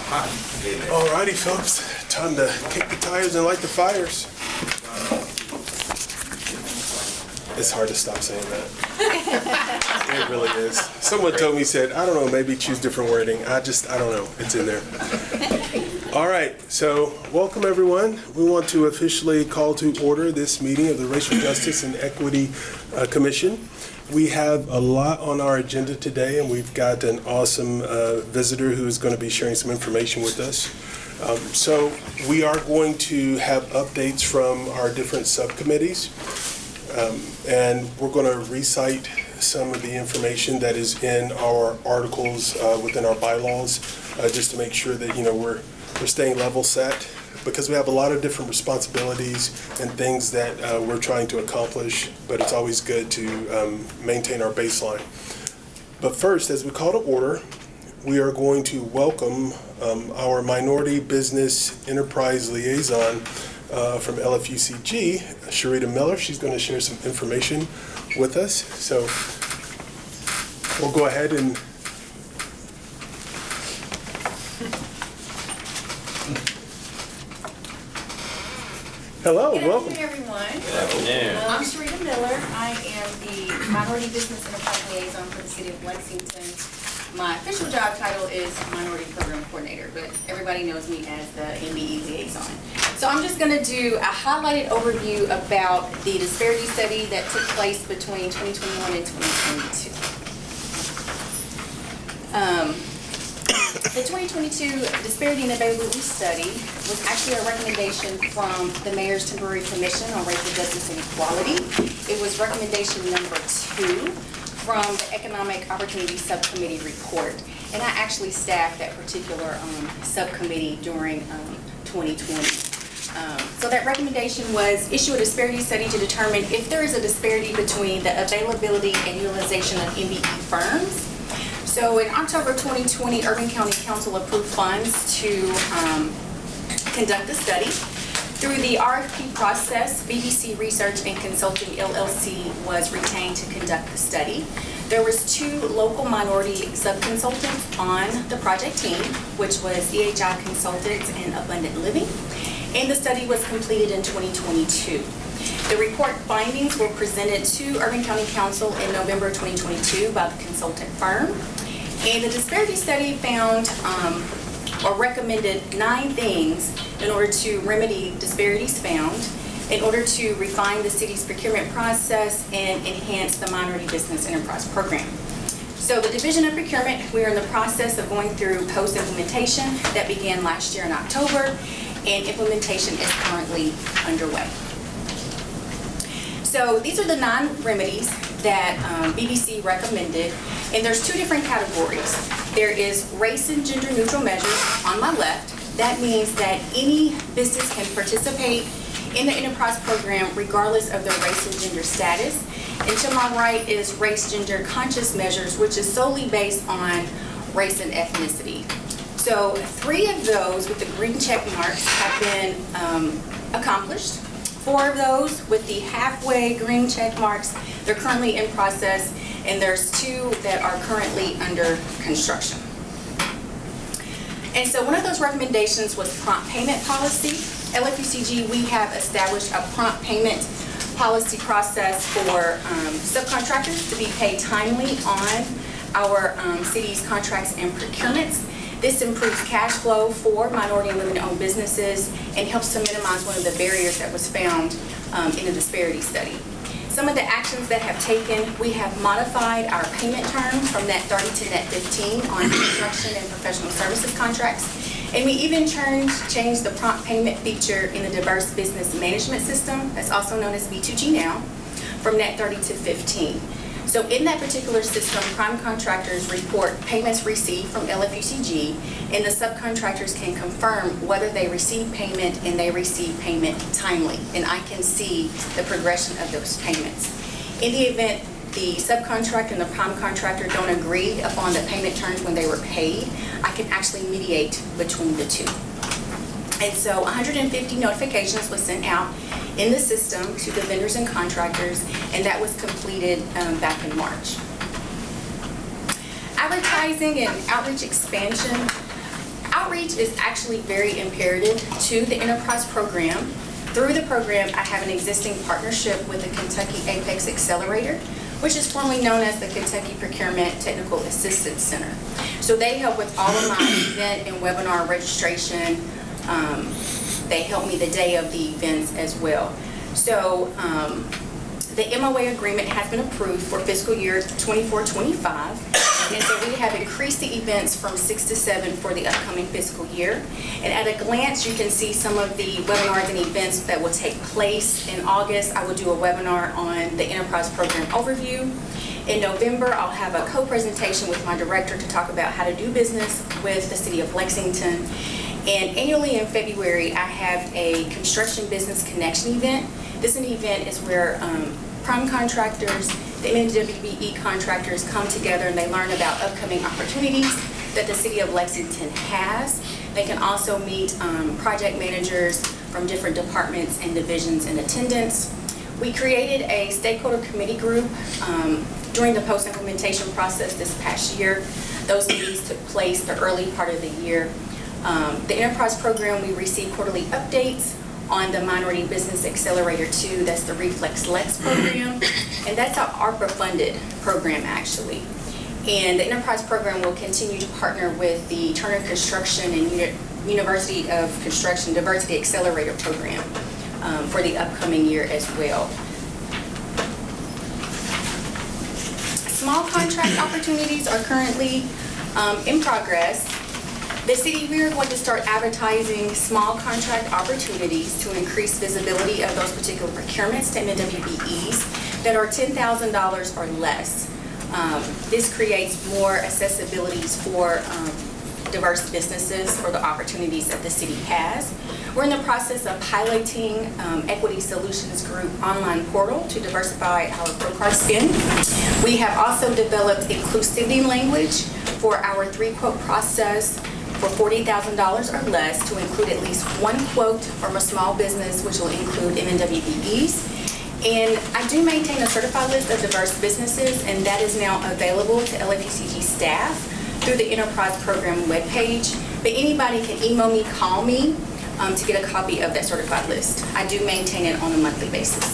Alrighty, folks, time to kick the tires and light the fires. It's hard to stop saying that. It really is. Someone told me, said, I don't know, maybe choose different wording. I don't know. It's in there. All right, so welcome everyone. We want to officially call to order this meeting of the Racial Justice and Equity Commission. We have a lot on our agenda today, and we've got an awesome visitor who is going to be sharing some information with us. So we are going to have updates from our different subcommittees, and we're going to recite some of the information that is in our articles within our bylaws, just to make sure that we're staying level set, because we have a lot of different responsibilities and things that we're trying to accomplish, but it's always good to maintain our baseline. But first, as we call to order, we are going to welcome our Minority Business Enterprise Liaison from LFUCG, Sharita Miller. She's going to share some information with us. So we'll go ahead and hello, welcome. Good afternoon, everyone. Good afternoon. I'm Sharita Miller. I am the Minority Business Enterprise Liaison for the City of Lexington. My official job title is Minority Program Coordinator, but everybody knows me as the MBE Liaison. So I'm just going to do a highlighted overview about the disparity study that took place between 2021 and 2022. The 2022 Disparity and Availability Study was actually a recommendation from the Mayor's Temporary Commission on Racial Justice and Equality. It was recommendation number 2 from the Economic Opportunity Subcommittee report. And I actually staffed that particular subcommittee during 2020. So that recommendation was issue a disparity study to determine if there is a disparity between the availability and utilization of MBE firms. So in October 2020, Urban County Council approved funds to conduct the study. Through the RFP process, BBC Research and Consulting LLC was retained to conduct the study. There was 2 local minority subconsultants on the project team, which was EHI Consultants and Abundant Living, and the study was completed in 2022. The report findings were presented to Urban County Council in November 2022 by the consultant firm. And the disparity study found or recommended 9 things in order to remedy disparities found, in order to refine the city's procurement process and enhance the Minority Business Enterprise Program. So the Division of Procurement, we are in the process of going through post-implementation that began last year in October, and implementation is currently underway. So these are the 9 remedies that BBC recommended, and there's 2 different categories. There is race and gender neutral measures on my left. That means that any business can participate in the enterprise program regardless of their race and gender status. And to my right is race gender conscious measures, which is solely based on race and ethnicity. So 3 of those with the green check marks have been accomplished. 4 of those with the halfway green check marks, they're currently in process, and there's 2 that are currently under construction. And so one of those recommendations was prompt payment policy. LFUCG, we have established a prompt payment policy process for subcontractors to be paid timely on our city's contracts and procurements. This improves cash flow for minority and women-owned businesses and helps to minimize one of the barriers that was found in the disparity study. Some of the actions that have taken, we have modified our payment terms from net 30 to net 15 on construction and professional services contracts. And we even changed the prompt payment feature in the diverse business management system, that's also known as B2G now, from net 30 to 15. So in that particular system, prime contractors report payments received from LFUCG, and the subcontractors can confirm whether they receive payment and they receive payment timely. And I can see the progression of those payments. In the event the subcontractor and the prime contractor don't agree upon the payment terms when they were paid, I can actually mediate between the 2. And so 150 notifications was sent out in the system to the vendors and contractors, and that was completed back in March. Advertising and outreach expansion. outreach is actually very imperative to the enterprise program. Through the program, I have an existing partnership with the Kentucky Apex Accelerator, which is formerly known as the Kentucky Procurement Technical Assistance Center. So they help with all of my event and webinar registration. They help me the day of the events as well. So the MOA agreement has been approved for fiscal year 24-25, and so we have increased the events from 6 to 7 for the upcoming fiscal year. And at a glance, you can see some of the webinars and events that will take place in August. I will do a webinar on the Enterprise Program Overview. In November, I'll have a co-presentation with my director to talk about how to do business with the City of Lexington. And annually in February, I have a Construction Business Connection event. This is an event is where prime contractors, the MWBE contractors come together and they learn about upcoming opportunities that the City of Lexington has. They can also meet project managers from different departments and divisions in attendance. We created a stakeholder committee group during the post-implementation process this past year. Those meetings took place the early part of the year. The Enterprise Program, we receive quarterly updates on the Minority Business Accelerator 2, that's the Reflex Lex program, and that's our ARPA-funded program actually. And the Enterprise Program will continue to partner with the Turner Construction and University of Construction Diversity Accelerator program for the upcoming year as well. Small contract opportunities are currently in progress. The city, we are going to start advertising small contract opportunities to increase visibility of those particular procurements to MWBEs that are $10,000 or less. This creates more accessibilities for diverse businesses or the opportunities that the city has. We're in the process of piloting Equity Solutions Group online portal to diversify our ProCard spend. We have also developed inclusivity language for our 3-quote process for $40,000 or less to include at least one quote from a small business, which will include MWBEs. And I do maintain a certified list of diverse businesses, and that is now available to LAPCG staff through the Enterprise Program webpage. But anybody can email me, call me to get a copy of that certified list. I do maintain it on a monthly basis.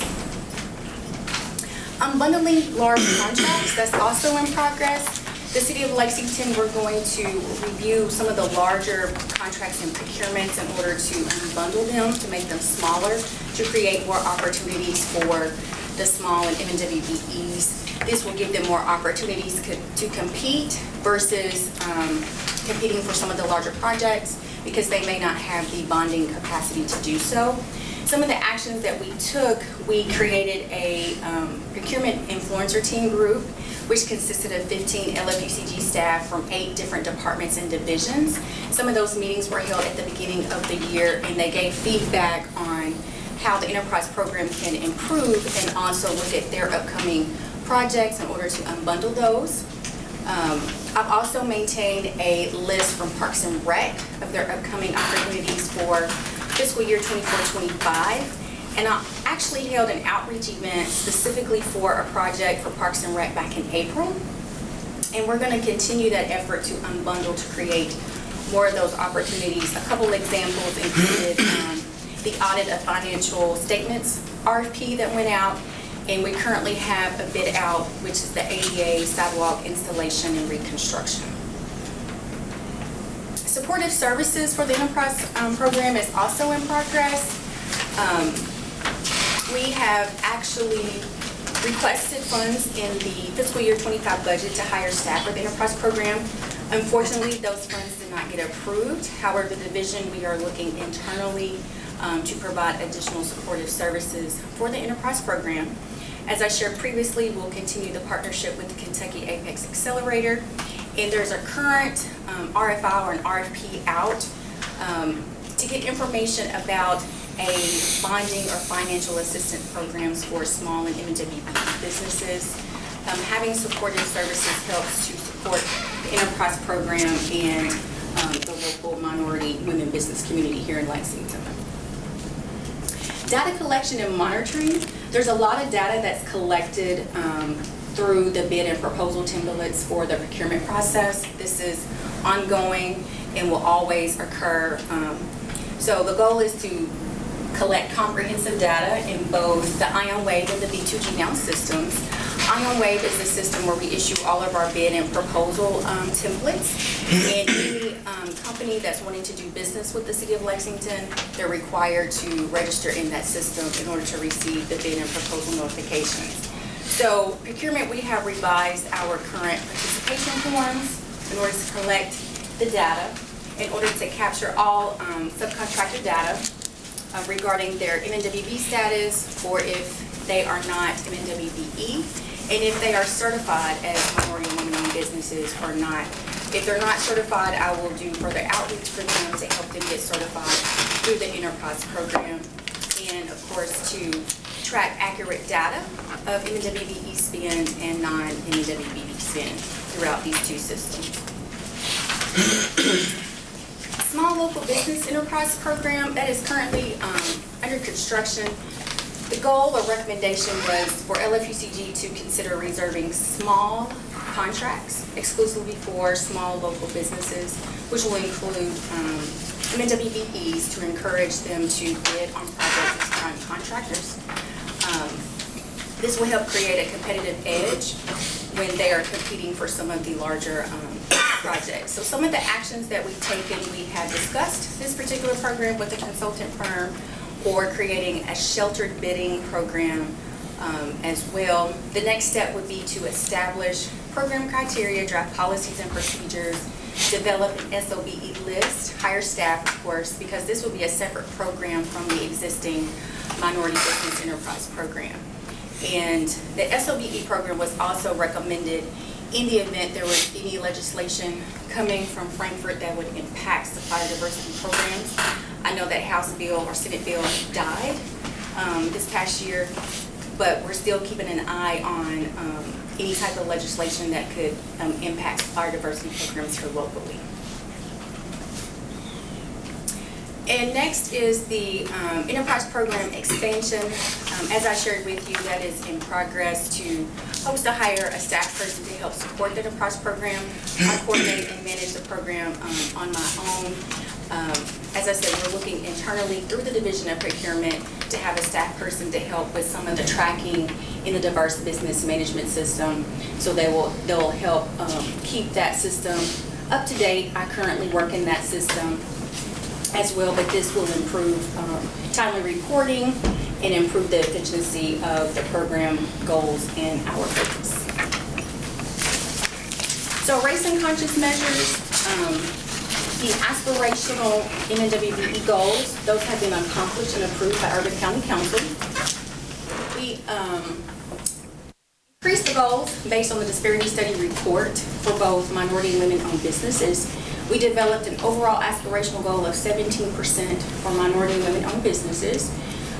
Unbundling large contracts, that's also in progress. The City of Lexington, we're going to review some of the larger contracts and procurements in order to unbundle them, to make them smaller, to create more opportunities for the small and MWBEs. This will give them more opportunities to compete versus competing for some of the larger projects because they may not have the bonding capacity to do so. Some of the actions that we took, we created a procurement influencer team group, which consisted of 15 LAPCG staff from 8 different departments and divisions. Some of those meetings were held at the beginning of the year, and they gave feedback on how the Enterprise Program can improve and also look at their upcoming projects in order to unbundle those. I've also maintained a list from Parks and Rec of their upcoming opportunities for fiscal year 24-25. And I actually held an outreach event specifically for a project for Parks and Rec back in April. And we're going to continue that effort to unbundle to create more of those opportunities. A couple examples included the audit of financial statements RFP that went out. And we currently have a bid out, which is the ADA sidewalk installation and reconstruction. Supportive services for the Enterprise Program is also in progress. We have actually requested funds in the fiscal year 25 budget to hire staff for the Enterprise Program. Unfortunately, those funds did not get approved. However, the division, we are looking internally to provide additional supportive services for the Enterprise Program. As I shared previously, we'll continue the partnership with the Kentucky Apex Accelerator. And there's a current RFI or an RFP out to get information about a bonding or financial assistance programs for small and MWBE businesses. Having supportive services helps to support the Enterprise Program and the local minority women business community here in Lexington. Data collection and monitoring. There's a lot of data that's collected through the bid and proposal templates for the procurement process. This is ongoing, and will always occur. So the goal is to collect comprehensive data in both the IonWave and the B2G Now systems. IonWave is the system where we issue all of our bid and proposal templates. And any company that's wanting to do business with the City of Lexington, they're required to register in that system in order to receive the bid and proposal notifications. So procurement, we have revised our current participation forms in order to collect the data, in order to capture all subcontractor data regarding their MNWB status, or if they are not MNWBE, and if they are certified as minority and women-owned businesses or not. If they're not certified, I will do further outreach for them to help them get certified through the enterprise program, and of course to track accurate data of MNWBE spend and non-MNWBE spend throughout these two systems. Small Local Business Enterprise Program that is currently under construction. The goal or recommendation was for LFUCG to consider reserving small contracts exclusively for small local businesses, which will include MNWBEs to encourage them to bid on projects as prime contractors. This will help create a competitive edge when they are competing for some of the larger projects. So some of the actions that we've taken, we have discussed this particular program with a consultant firm, or creating a sheltered bidding program as well. The next step would be to establish program criteria, draft policies and procedures, develop an SOBE list, hire staff, of course, because this will be a separate program from the existing Minority Business Enterprise Program. And the SOBE program was also recommended in the event there was any legislation coming from Frankfurt that would impact supplier diversity programs. I know that House bill or Senate bill died this past year, but we're still keeping an eye on any type of legislation that could impact supplier diversity programs here locally. And next is the enterprise program expansion. As I shared with you, that is in progress to hope to hire a staff person to help support the enterprise program. I coordinate and manage the program on my own. As I said, we're looking internally through the Division of Procurement to have a staff person to help with some of the tracking in the diverse business management system. So they'll help keep that system up to date. I currently work in that system as well, but this will improve timely reporting and improve the efficiency of the program goals and our focus. So race and conscious measures, the aspirational MNWBE goals, those have been accomplished and approved by Urban County Council. We increased the goals based on the disparity study report for both minority and women-owned businesses. We developed an overall aspirational goal of 17% for minority and women-owned businesses.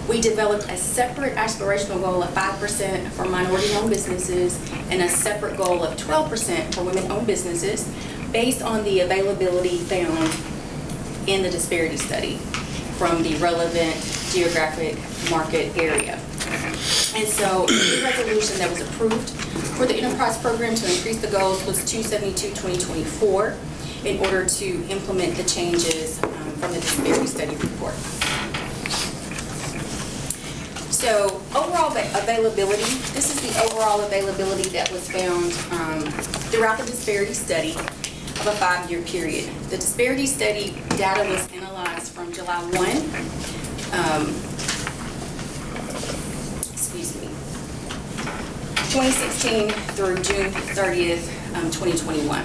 We developed a separate aspirational goal of 5% for minority-owned businesses and a separate goal of 12% for women-owned businesses based on the availability found in the disparity study from the relevant geographic market area. And so the resolution that was approved for the enterprise program to increase the goals was 272-2024 in order to implement the changes from the disparity study report. So overall availability, this is the overall availability that was found throughout the disparity study of a 5-year period. The disparity study data was analyzed from July 2016 through June 30th, 2021.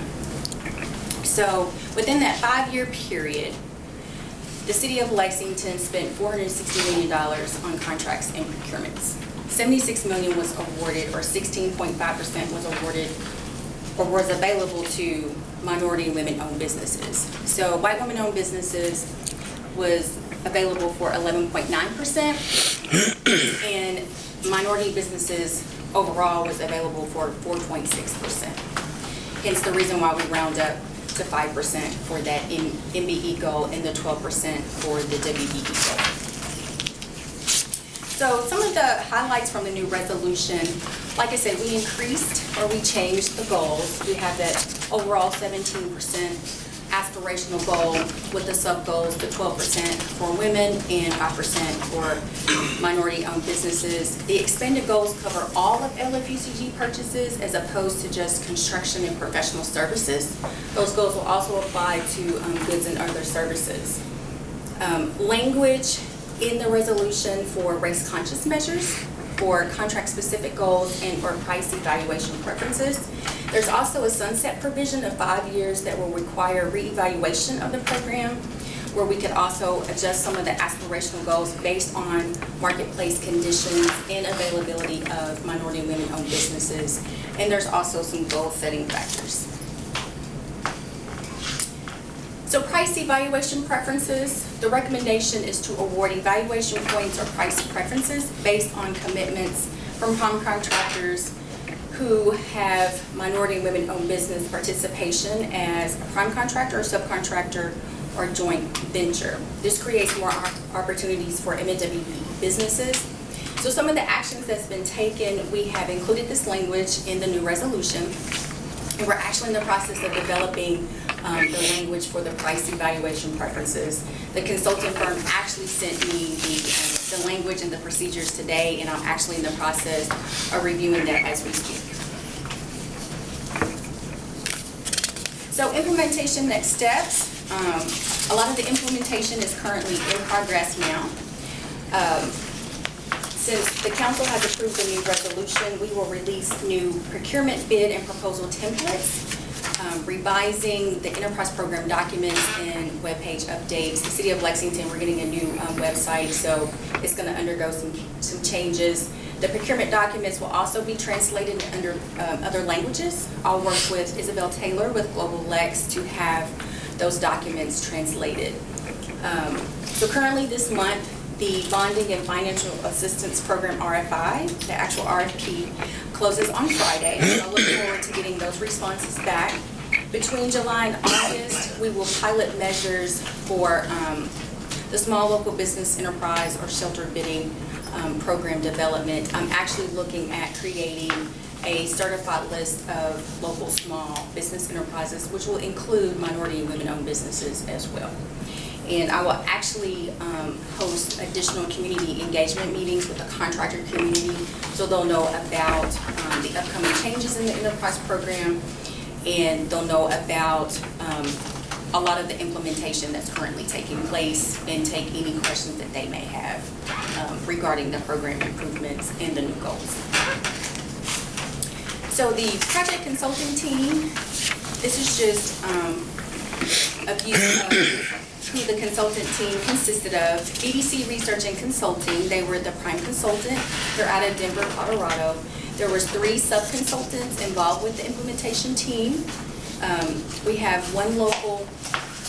So within that 5-year period, the City of Lexington spent $460 million on contracts and procurements. $76 million was awarded, or 16.5% was awarded, or was available to minority and women-owned businesses. So white women-owned businesses was available for 11.9%, and minority businesses overall was available for 4.6%. Hence the reason why we round up to 5% for that MBE goal and the 12% for the WBE goal. So some of the highlights from the new resolution, like I said, we increased or we changed the goals. We have that overall 17% aspirational goal with the sub-goals, the 12% for women and 5% for minority-owned businesses. The expanded goals cover all of LFUCG purchases as opposed to just construction and professional services. Those goals will also apply to goods and other services. Language in the resolution for race-conscious measures, for contract-specific goals, and or price evaluation preferences. There's also a sunset provision of 5 years that will require reevaluation of the program, where we could also adjust some of the aspirational goals based on marketplace conditions and availability of minority and women-owned businesses. And there's also some goal-setting factors. So price evaluation preferences, the recommendation is to award evaluation points or price preferences based on commitments from prime contractors who have minority and women-owned business participation as a prime contractor or subcontractor or joint venture. This creates more opportunities for MNWB businesses. So some of the actions that's been taken, we have included this language in the new resolution, and we're actually in the process of developing the language for the price evaluation preferences. The consulting firm actually sent me the language and the procedures today, and I'm actually in the process of reviewing that as we speak. So implementation next steps. A lot of the implementation is currently in progress now. Since the council has approved the new resolution, we will release new procurement bid and proposal templates, revising the enterprise program documents and webpage updates. The City of Lexington, we're getting a new website, so it's going to undergo some changes. The procurement documents will also be translated under other languages. I'll work with Isabel Taylor with Global Lex to have those documents translated. So currently this month, the Bonding and Financial Assistance Program RFI, the actual RFP, closes on Friday. So I look forward to getting those responses back. Between July and August, we will pilot measures for the small local business enterprise or shelter bidding program development. I'm actually looking at creating a certified list of local small business enterprises, which will include minority and women-owned businesses as well. And I will actually host additional community engagement meetings with the contractor community, so they'll know about the upcoming changes in the enterprise program, and they'll know about a lot of the implementation that's currently taking place, and take any questions that they may have regarding the program improvements and the new goals. So the project consulting team, this is just a view of who the consultant team consisted of. BDC Research and Consulting, they were the prime consultant. They're out of Denver, Colorado. There was 3 sub-consultants involved with the implementation team. We have one local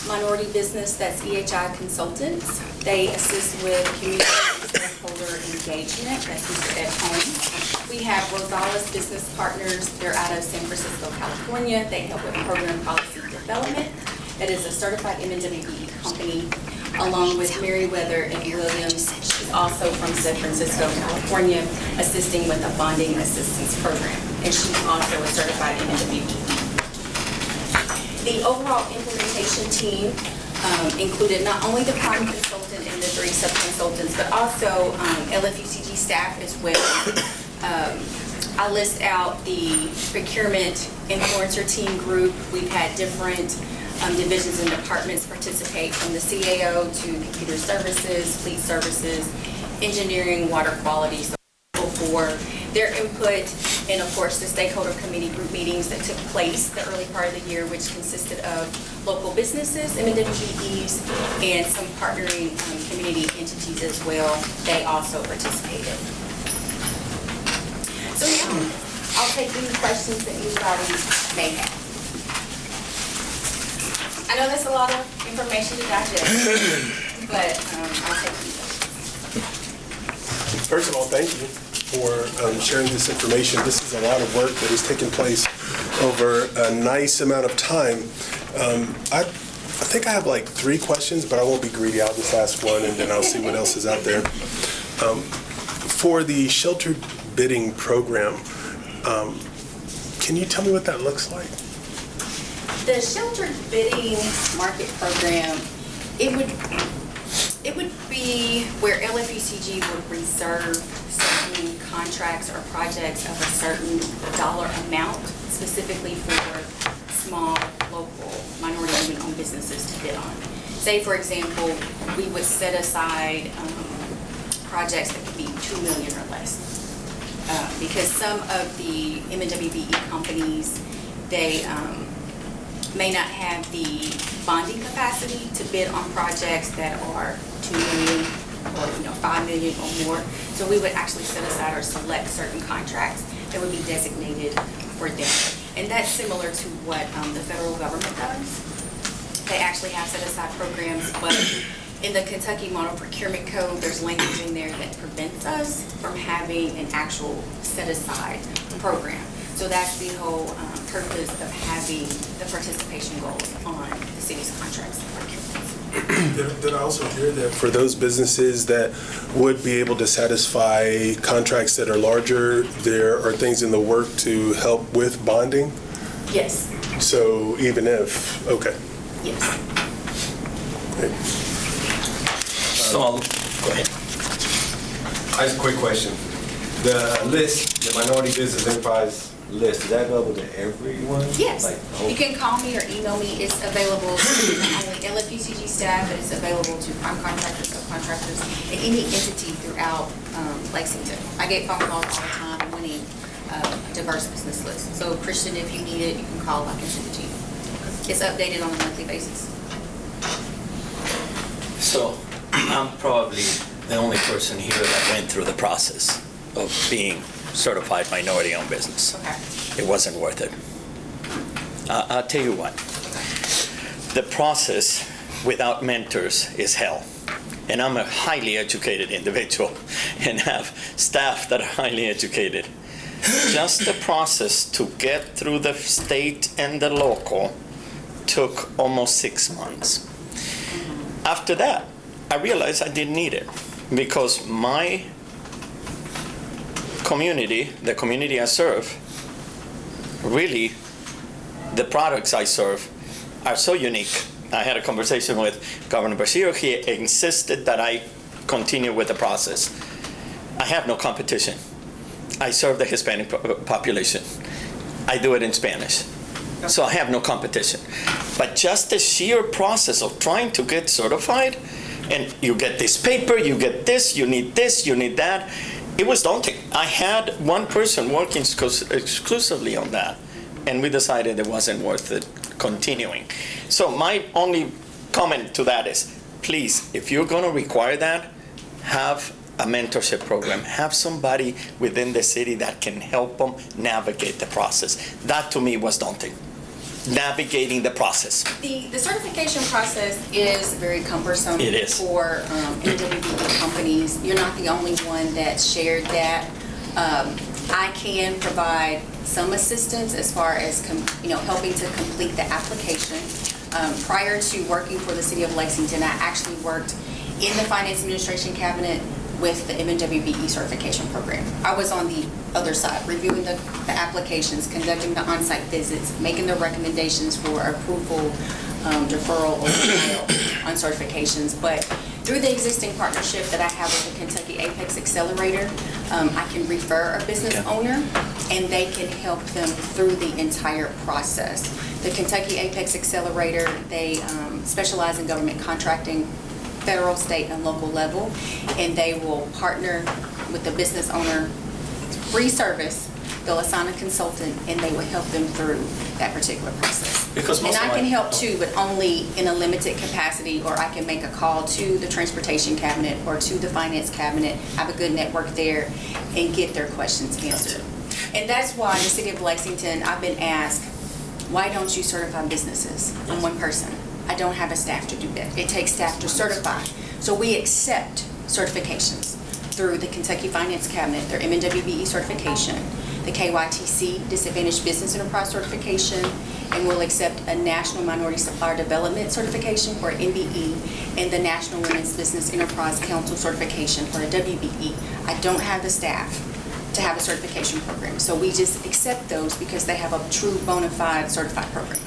minority business, that's EHI Consultants. They assist with community and stakeholder engagement, that's listed at home. We have Rosales Business Partners, they're out of San Francisco, California. They help with program policy development. That is a certified MNWB company, along with Meriwether and Williams. She's also from San Francisco, California, assisting with a bonding assistance program. And she's also a certified MNWB. The overall implementation team included not only the prime consultant and the 3 sub-consultants, but also LFUCG staff as well. I list out the procurement influencer team group. We've had different divisions and departments participate, from the CAO to computer services, fleet services, engineering, water quality, so for their input, and of course the stakeholder committee group meetings that took place the early part of the year, which consisted of local businesses, MNWBs, and some partnering community entities as well. They also participated. So yeah, I'll take any questions that anybody may have. I know that's a lot of information to digest, but I'll take any questions. First of all, thank you for sharing this information. This is a lot of work that has taken place over a nice amount of time. I think I have like 3 questions, but I won't be greedy. I'll just ask one, and then I'll see what else is out there. For the sheltered bidding program, can you tell me what that looks like? The sheltered bidding market program, it would be where LFUCG would reserve certain contracts or projects of a certain dollar amount specifically for small, local, minority women-owned businesses to bid on. Say, for example, we would set aside projects that could be $2 million or less. Because some of the MNWBE companies, they may not have the bonding capacity to bid on projects that are $2 million or $5 million or more. So we would actually set aside or select certain contracts that would be designated for them. And that's similar to what the federal government does. They actually have set aside programs, but in the Kentucky Model Procurement Code, there's language in there that prevents us from having an actual set aside program. So that's the whole purpose of having the participation goals on the city's contracts and procurements. Did I also hear that for those businesses that would be able to satisfy contracts that are larger, there are things in the work to help with bonding? Yes. So even if, okay. Yes. Great. So, go ahead. I have a quick question. The list, the minority business enterprise list, is that available to everyone? Yes. Like, You can call me or email me. It's available to not only LFUCG staff, but it's available to prime contractors, subcontractors, and any entity throughout Lexington. I get phone calls all the time wanting a diverse business list. So Christian, if you need it, you can call, I can send it to you. It's updated on a monthly basis. So I'm probably the only person here that went through the process of being certified minority-owned business. Okay. It wasn't worth it. I'll tell you what. The process without mentors is hell. And I'm a highly educated individual and have staff that are highly educated. Just the process to get through the state and the local took almost 6 months. After that, I realized I didn't need it because my community, the community I serve, really, the products I serve are so unique. I had a conversation with Governor Bashir. He insisted that I continue with the process. I have no competition. I serve the Hispanic population. I do it in Spanish. So I have no competition. But just the sheer process of trying to get certified, and you get this paper, you get this, you need that, it was daunting. I had one person working exclusively on that, and we decided it wasn't worth it continuing. So my only comment to that is, please, if you're going to require that, have a mentorship program. Have somebody within the city that can help them navigate the process. That to me was daunting. Navigating the process. The certification process is very cumbersome. It is. For MWBE companies. You're not the only one that shared that. I can provide some assistance as far as helping to complete the application. Prior to working for the City of Lexington, I actually worked in the Finance Administration Cabinet with the MNWBE certification program. I was on the other side, reviewing the applications, conducting the on-site visits, making the recommendations for approval, deferral, or denial on certifications. But through the existing partnership that I have with the Kentucky Apex Accelerator, I can refer a business owner and they can help them through the entire process. The Kentucky Apex Accelerator, they specialize in government contracting, federal, state, and local level, and they will partner with the business owner, free service. They'll assign a consultant, and they will help them through that particular process. And I can help too, but only in a limited capacity, or I can make a call to the Transportation Cabinet or to the Finance Cabinet, have a good network there, and get their questions answered. And that's why the City of Lexington, I've been asked, why don't you certify businesses? I'm one person. I don't have a staff to do that. It takes staff to certify. So we accept certifications through the Kentucky Finance Cabinet, their MNWBE certification, the KYTC, Disadvantaged Business Enterprise certification, and we'll accept a National Minority Supplier Development certification for NBE, and the National Women's Business Enterprise Council certification for a WBE. I don't have the staff to have a certification program. So we just accept those because they have a true bona fide certified program.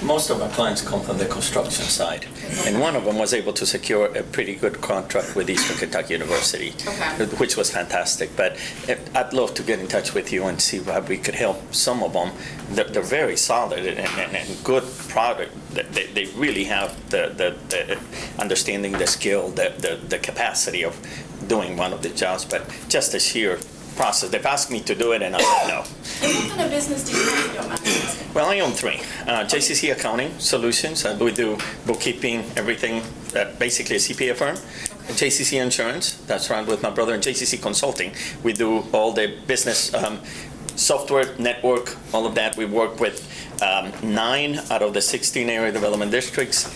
Most of our clients come from the construction side, and one of them was able to secure a pretty good contract with Eastern Kentucky University, Okay. which was fantastic. But I'd love to get in touch with you and see how we could help some of them. They're very solid and good product. They really have the understanding, the skill, the capacity of doing one of the jobs, but just the sheer process. They've asked me to do it, and I said no. And what kind of business do you have, if you don't mind me asking? Well, I own three. JCC Accounting Solutions, we do bookkeeping, everything, basically a CPA firm. JCC Insurance, that's run with my brother, and JCC Consulting. We do all the business software, network, all of that. We work with 9 out of the 16 area development districts,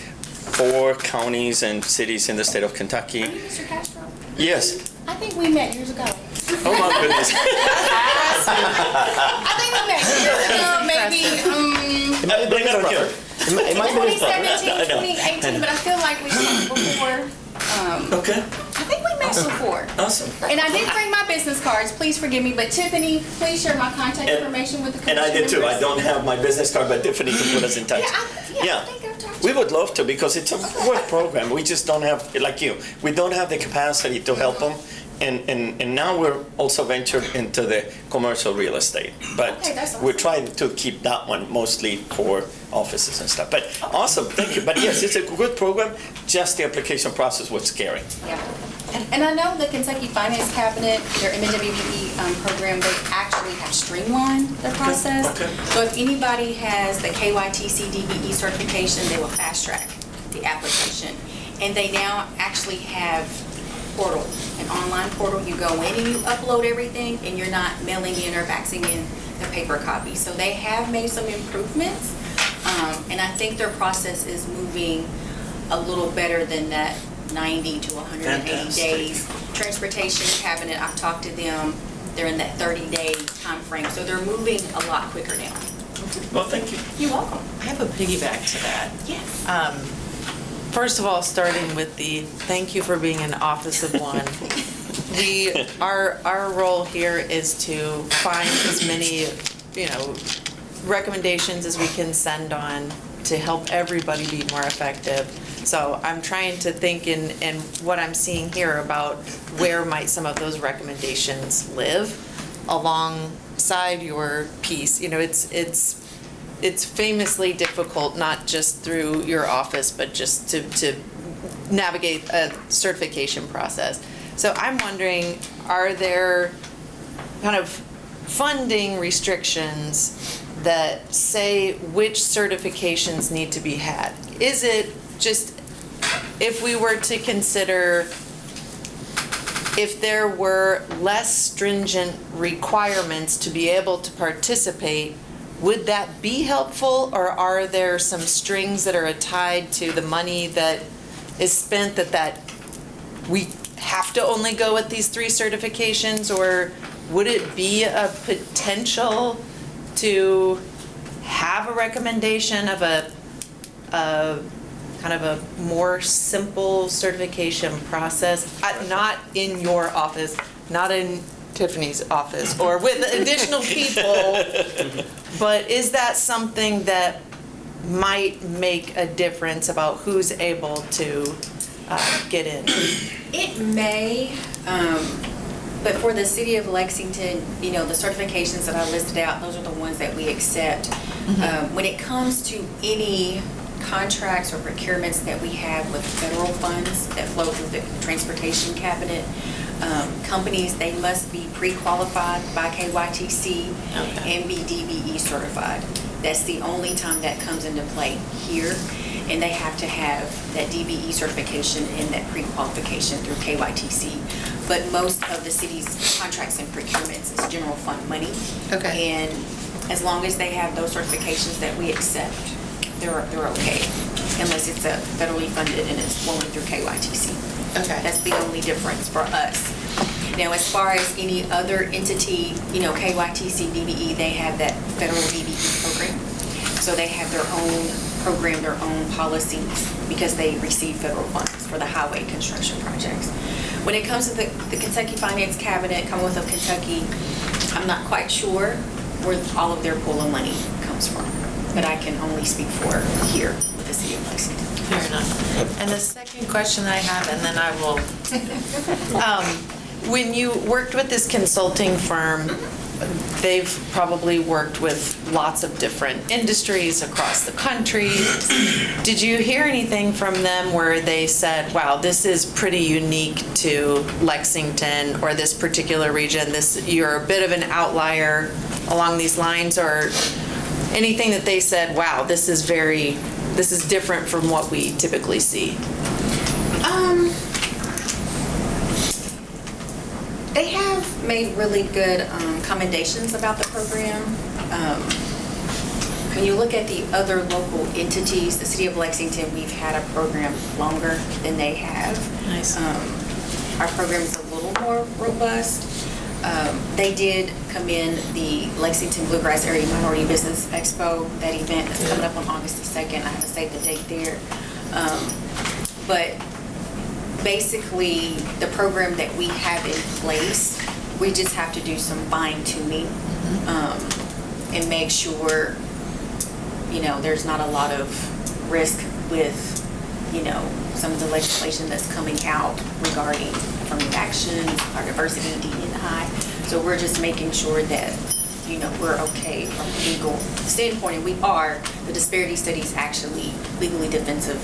4 counties and cities in the state of Kentucky. Are you Mr. Castro? Yes. I think we met years ago. Oh my goodness. I think we met years ago, maybe, Blame it on you. It might be his brother. 2017, 2018, but I feel like we met before. Okay, I think we met before. awesome. And I did bring my business cards, please forgive me, but Tiffany, please share my contact information with the And commission I did too. I members. don't have my business card, but Tiffany can put us in touch. I think I've talked to We you. would love to, because it's a work program. We just don't have, like you, we don't have the capacity to help them. And now we're also ventured into the commercial real estate. But Okay, that's awesome. we're trying to keep that one mostly for offices and stuff. But awesome, thank you. But yes, it's a good program. Just the application process was scary. Yeah. And I know the Kentucky Finance Cabinet, their MNWBE program, they actually have streamlined the process. okay. So if anybody has the KYTC DBE certification, they will fast track the application. And they now actually have portal, an online portal. You go in and you upload everything, and you're not mailing in or faxing in the paper copy. So they have made some improvements, and I think their process is moving a little better than that 90 to 180 Fantastic. days. Transportation Cabinet, I've talked to them, they're in that 30-day time frame, so they're moving a lot quicker now. Well, thank you. You're welcome. I have a piggyback to that. Yes. First of all, starting with the thank you for being an office of one. Our role here is to find as many, recommendations as we can send on to help everybody be more effective. So I'm trying to think in what I'm seeing here about where might some of those recommendations live alongside your piece. It's famously difficult, not just through your office, but just to navigate a certification process. So I'm wondering, are there kind of funding restrictions that say which certifications need to be had? Is it just, if we were to consider if there were less stringent requirements to be able to participate, would that be helpful, or are there some strings that are tied to the money that is spent that we have to only go with these 3 certifications, or would it be a potential to have a recommendation of a kind of a more simple certification process, not in your office, not in Tiffany's office, or with additional people, but is that something that might make a difference about who's able to get in? It may, but for the city of Lexington, the certifications that I listed out, those are the ones that we accept. When it comes to any contracts or procurements that we have with federal funds that flow through the Transportation Cabinet, companies, they must be pre-qualified by KYTC and be DBE certified. That's the only time that comes into play here, and they have to have that DBE certification and that pre-qualification through KYTC. But most of the city's contracts and procurements is general fund money. Okay. And as long as they have those certifications that we accept, they're okay, unless it's federally funded and it's flowing through KYTC. Okay. That's the only difference for us. Now, as far as any other entity, KYTC, DBE, they have that federal DBE program. So they have their own program, their own policies, because they receive federal funds for the highway construction projects. When it comes to the Kentucky Finance Cabinet, Commonwealth of Kentucky, I'm not quite sure where all of their pool of money comes from. but I can only speak for here with the city of Lexington. Fair enough. And the second question I have, and then I will, when you worked with this consulting firm, they've probably worked with lots of different industries across the country. Did you hear anything from them where they said, wow, this is pretty unique to Lexington or this particular region, you're a bit of an outlier along these lines, or anything that they said, wow, this is different from what we typically see? They have made really good commendations about the program. When you look at the other local entities, the city of Lexington, we've had a program longer than they have. Nice. Our program is a little more robust. They did commend the Lexington Bluegrass Area Minority Business Expo. That event is coming up on August the 2nd. I haven't saved the date there. But basically, the program that we have in place, we just have to do some fine tuning and make sure, there's not a lot of risk with, some of the legislation that's coming out regarding affirmative action, our diversity, DE&I. So we're just making sure that, we're okay from a legal standpoint. And we are, the disparity study is actually legally defensive,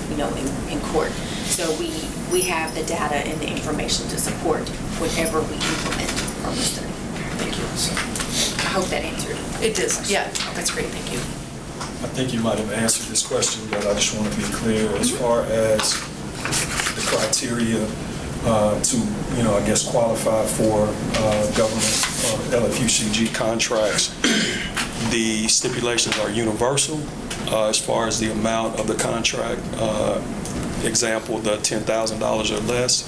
in court. So we have the data and the information to support whatever we implement from the study. Thank you. I hope that answered. It does, yeah, that's great, thank you. I think you might have answered this question, but I just want to be clear as far as the criteria to, qualify for government LFUCG contracts. The stipulations are universal as far as the amount of the contract. Example, the $10,000 or less.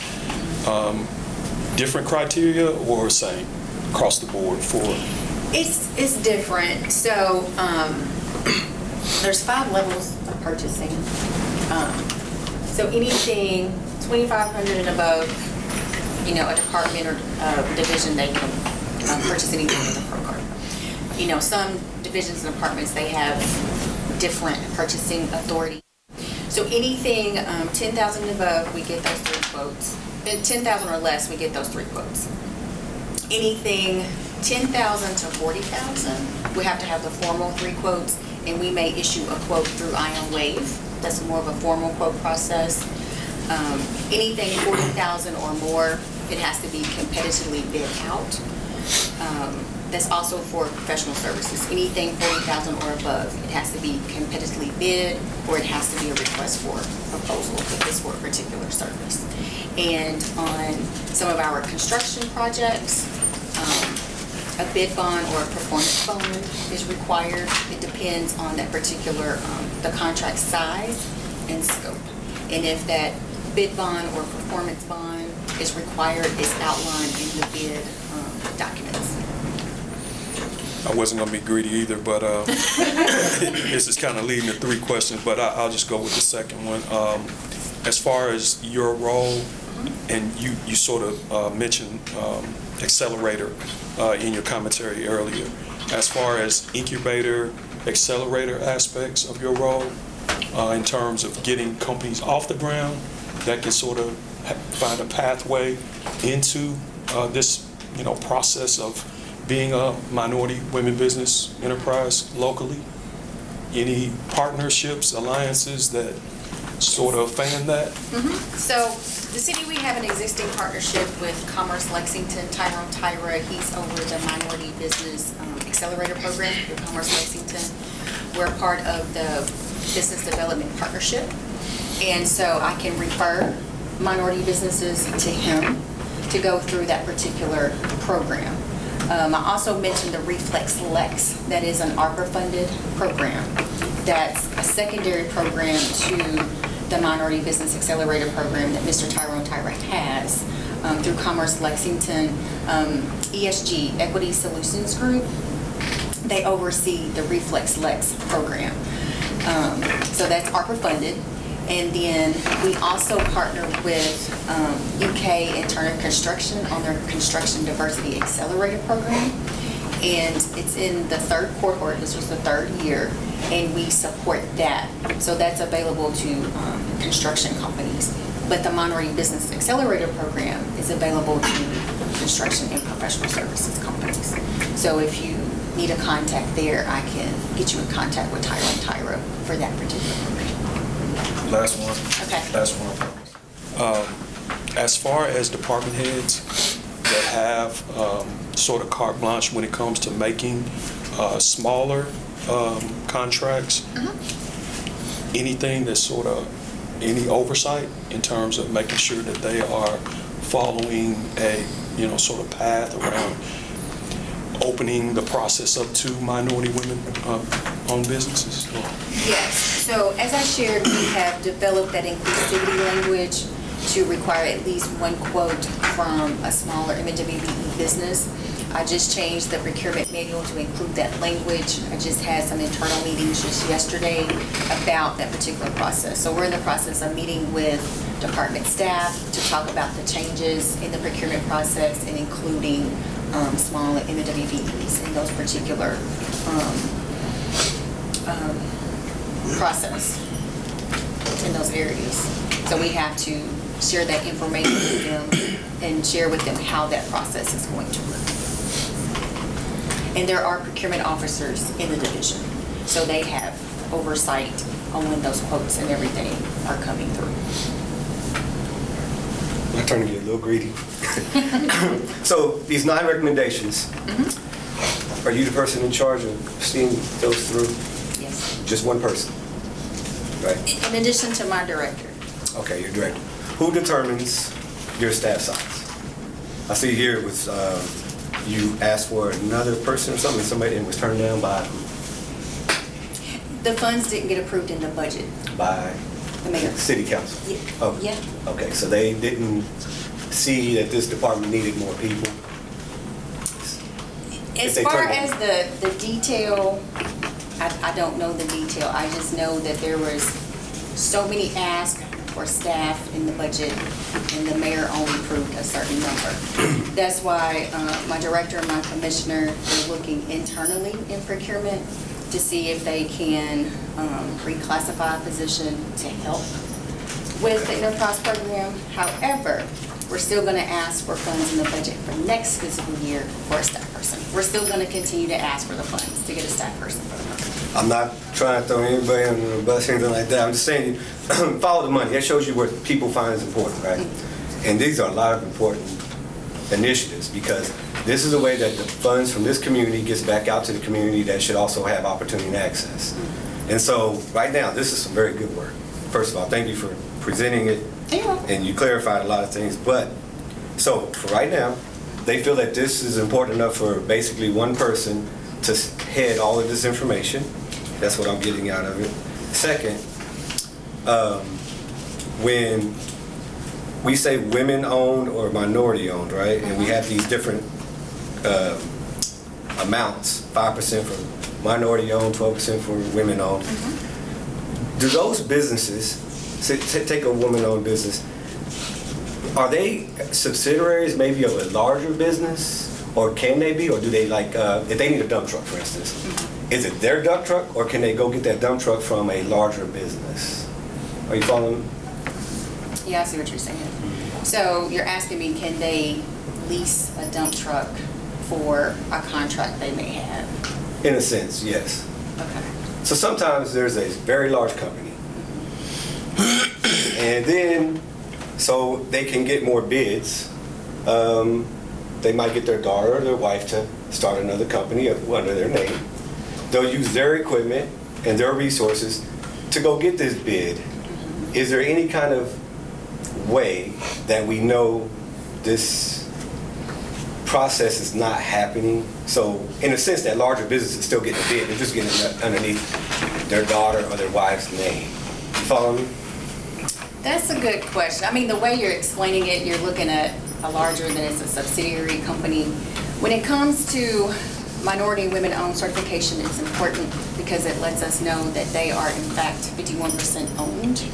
Different criteria or same across the board for? It's different. So there's 5 levels of purchasing. So anything 2,500 and above, a department or division, they can purchase anything with a pro card. Some divisions and departments, they have different purchasing authority. So anything 10,000 and above, we get those 3 quotes. 10,000 or less, we get those 3 quotes. Anything 10,000 to 40,000, we have to have the formal 3 quotes, and we may issue a quote through Ion Wave. That's more of a formal quote process. Anything 40,000 or more, it has to be competitively bid out. That's also for professional services. Anything 40,000 or above, it has to be competitively bid, or it has to be a request for proposal if it's for a particular service. And on some of our construction projects, a bid bond or a performance bond is required. It depends on that particular, the contract size and scope. And if that bid bond or performance bond is required, it's outlined in the bid documents. I wasn't going to be greedy either, but this is kind of leading to 3 questions, but I'll just go with the second one. As far as your role, and you sort of mentioned accelerator in your commentary earlier. As far as incubator, accelerator aspects of your role, in terms of getting companies off the ground that can sort of find a pathway into this, process of being a minority women business enterprise locally? Any partnerships, alliances that sort of fan that? So the city, we have an existing partnership with Commerce Lexington. Tyrone Tyra, he's over the Minority Business Accelerator Program with Commerce Lexington. We're part of the Business Development Partnership. And so I can refer minority businesses to him to go through that particular program. I also mentioned the Reflex Lex. That is an ARPA-funded program. That's a secondary program to the Minority Business Accelerator Program that Mr. Tyrone Tyra has through Commerce Lexington. ESG, Equity Solutions Group, they oversee the Reflex Lex program. So that's ARPA-funded. And then we also partner with UK and Turner Construction on their Construction Diversity Accelerator Program. And it's in the 3rd cohort. This was the 3rd year. and we support that. So that's available to construction companies. But the Minority Business Accelerator Program is available to construction and professional services companies. So if you need a contact there, I can get you in contact with Tyra and Tyra for that particular program. Last one. Okay. Last one, I promise. As far as department heads that have sort of carte blanche when it comes to making smaller contracts, anything that's sort of, any oversight in terms of making sure that they are following a, sort of path around opening the process up to minority women-owned businesses? Yes, so as I shared, we have developed that inclusivity language to require at least one quote from a smaller MWBE business. I just changed the procurement manual to include that language. I just had some internal meetings just yesterday about that particular process. So we're in the process of meeting with department staff to talk about the changes in the procurement process and including small MWBEs in those particular process in those areas. So we have to share that information with them and share with them how that process is going to look. And there are procurement officers in the division, so they have oversight on when those quotes and everything are coming through. My turn to get a little greedy. So these 9 recommendations, are you the person in charge of seeing those through? Yes. Just one person, right? In addition to my director. Okay, your director. Who determines your staff size? I see here it was, you asked for another person or something, somebody, and was turned down by who? The funds didn't get approved in the budget. By The mayor. city council? Yeah. Oh, Yeah. okay, so they didn't see that this department needed more people? As they far turned it- as the detail, I don't know the detail. I just know that there was so many asks for staff in the budget, and the mayor only approved a certain number. That's why my director and my commissioner are looking internally in procurement to see if they can reclassify a position to help with the enterprise program. However, we're still going to ask for funds in the budget for next fiscal year for a staff person. We're still going to continue to ask for the funds to get a staff person for the program. I'm not trying to throw anybody under the bus or anything like that. I'm just saying, follow the money. That shows you what people find is important, right? And these are a lot of important initiatives because this is a way that the funds from this community gets back out to the community that should also have opportunity and access. And so right now, this is some very good work. First of all, thank you for presenting it. And you clarified a lot of things. But, so for right now, they feel that this is important enough for basically one person to head all of this information. That's what I'm getting out of it. Second, when we say women-owned or minority-owned, right? And we have these different amounts, 5% for minority-owned, 12% for women-owned. Do those businesses, take a woman-owned business, are they subsidiaries maybe of a larger business? Or can they be, or do they like, if they need a dump truck, for instance, is it their dump truck, or can they go get that dump truck from a larger business? Are you following? Yeah, I see what you're saying. So you're asking me, can they lease a dump truck for a contract they may have? In a sense, yes. Okay. So sometimes there's a very large company, and then, so they can get more bids. They might get their daughter or their wife to start another company under their name. They'll use their equipment and their resources to go get this bid. Is there any kind of way that we know this process is not happening? So in a sense, that larger business is still getting a bid. They're just getting it underneath their daughter or their wife's name. You follow me? That's a good question. I mean, the way you're explaining it, you're looking at a larger than it's a subsidiary company. When it comes to minority and women-owned certification, it's important because it lets us know that they are in fact 51% owned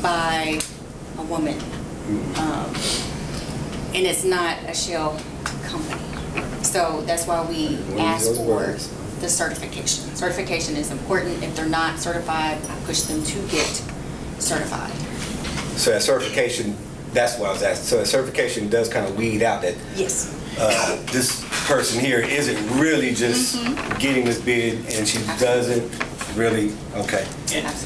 by a woman. And it's not a shell company. So that's why we ask for the certification. Certification is important. If they're not certified, I push them to get certified. So that certification, that's what I was asking. So that certification does kind of weed out that Yes. this person here isn't really just getting this bid and she doesn't really, okay.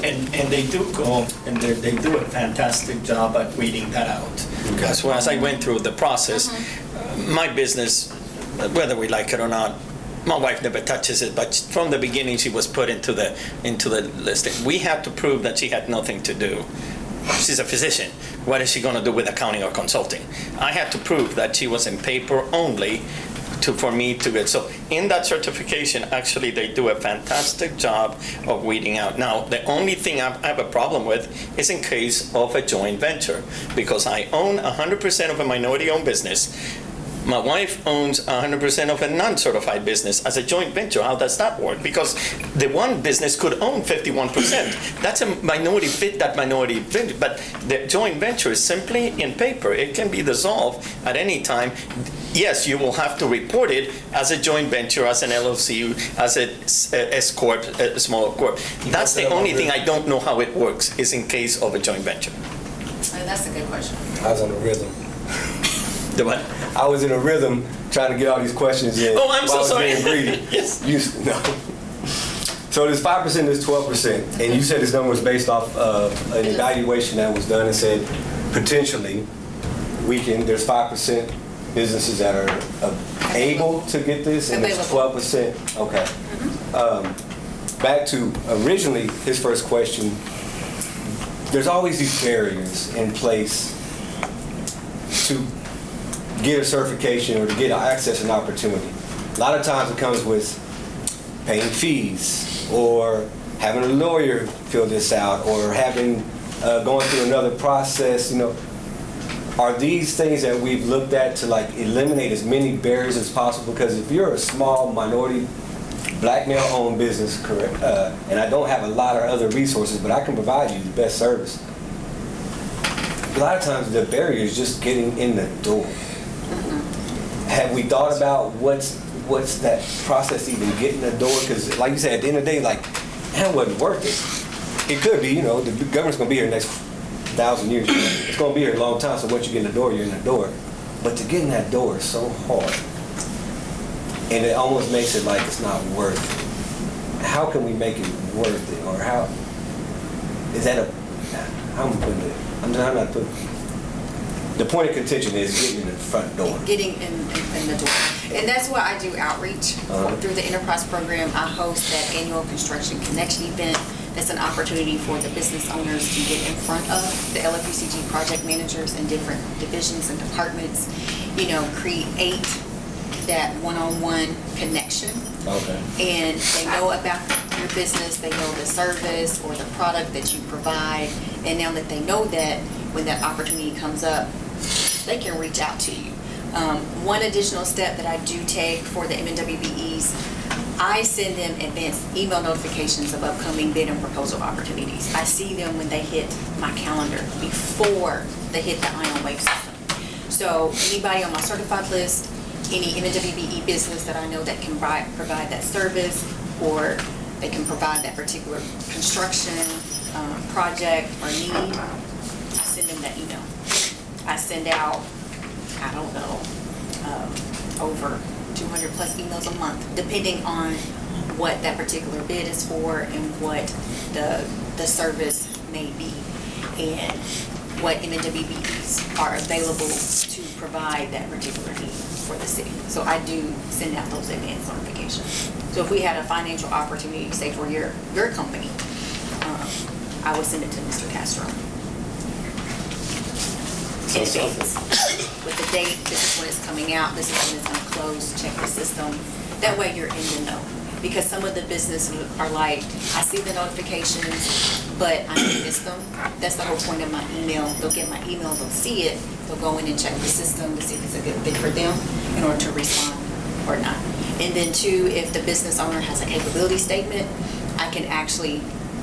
And they do go, and they do a fantastic job at weeding that out. As well as I went through the process, my business, whether we like it or not, my wife never touches it, but from the beginning she was put into the listing. We had to prove that she had nothing to do. She's a physician. What is she going to do with accounting or consulting? I had to prove that she was in paper only for me to get. So in that certification, actually, they do a fantastic job of weeding out. Now, the only thing I have a problem with is in case of a joint venture, because I own 100% of a minority-owned business. My wife owns 100% of a non-certified business as a joint venture. How does that work? Because the one business could own 51%. That's a minority fit, that minority venture. But the joint venture is simply in paper. It can be dissolved at any time. Yes, you will have to report it as a joint venture, as an LLC, as a S corp, a small corp. That's the only thing I don't know how it works, is in case of a joint venture. That's a good question. I was on a rhythm. The what? I was in a rhythm trying to get all these questions in. Oh, I'm so while I was sorry. being greedy. Yes. No. So there's 5%, there's 12%, and you said this number was based off an evaluation that was done and said potentially there's 5% businesses that are able to get this, and there's 12%. Okay. Back to originally his first question. There's always these barriers in place to get a certification or to get access and opportunity. A lot of times it comes with paying fees or having a lawyer fill this out or having going through another process. You know, are these things that we've looked at to like eliminate as many barriers as possible? Because if you're a small minority black male-owned business, correct, and I don't have a lot of other resources, but I can provide you the best service. A lot of times the barrier is just getting in the door. Have we thought about what's that process to even get in the door? Because like you said, at the end of the day, like, that wasn't worth it. It could be, you know, the government's going to be here the next 1,000 years. It's going to be here a long time, so once you get in the door, you're in the door. But to get in that door is so hard. And it almost makes it like it's not worth it. How can we make it worth it? Or how, is that how am I putting it? I'm not putting, the point of contention is getting in the front door. Getting in the door. And that's why I do outreach. Through the Enterprise Program, I host that annual Construction Connection event. That's an opportunity for the business owners to get in front of the LFUCG project managers in different divisions and departments, you know, create that one-on-one connection. Okay. And they know about your business, they know the service or the product that you provide, and now that they know that, when that opportunity comes up, they can reach out to you. One additional step that I do take for the MNWBEs, I send them advanced email notifications of upcoming bid and proposal opportunities. I see them when they hit my calendar before they hit the Ion Wave system. So anybody on my certified list, any MNWBE business that I know that can provide that service, or they can provide that particular construction project or need, I send them that email. I send out, I don't know, over 200 plus emails a month, depending on what that particular bid is for and what the service may be, and what MNWBEs are available to provide that particular need for the city. So I do send out those advance notifications. So if we had a financial opportunity, say for your company, I would send it to Mr. Castro. In advance. With the date, this is when it's coming out, this is when it's going to close, check the system. That way you're in the know. Because some of the businesses are like, I see the notifications, but I miss them. That's the whole point of my email. They'll get my email, they'll see it, they'll go in and check the system to see if it's a good fit for them in order to respond or not. And then two, if the business owner has a capability statement, I can actually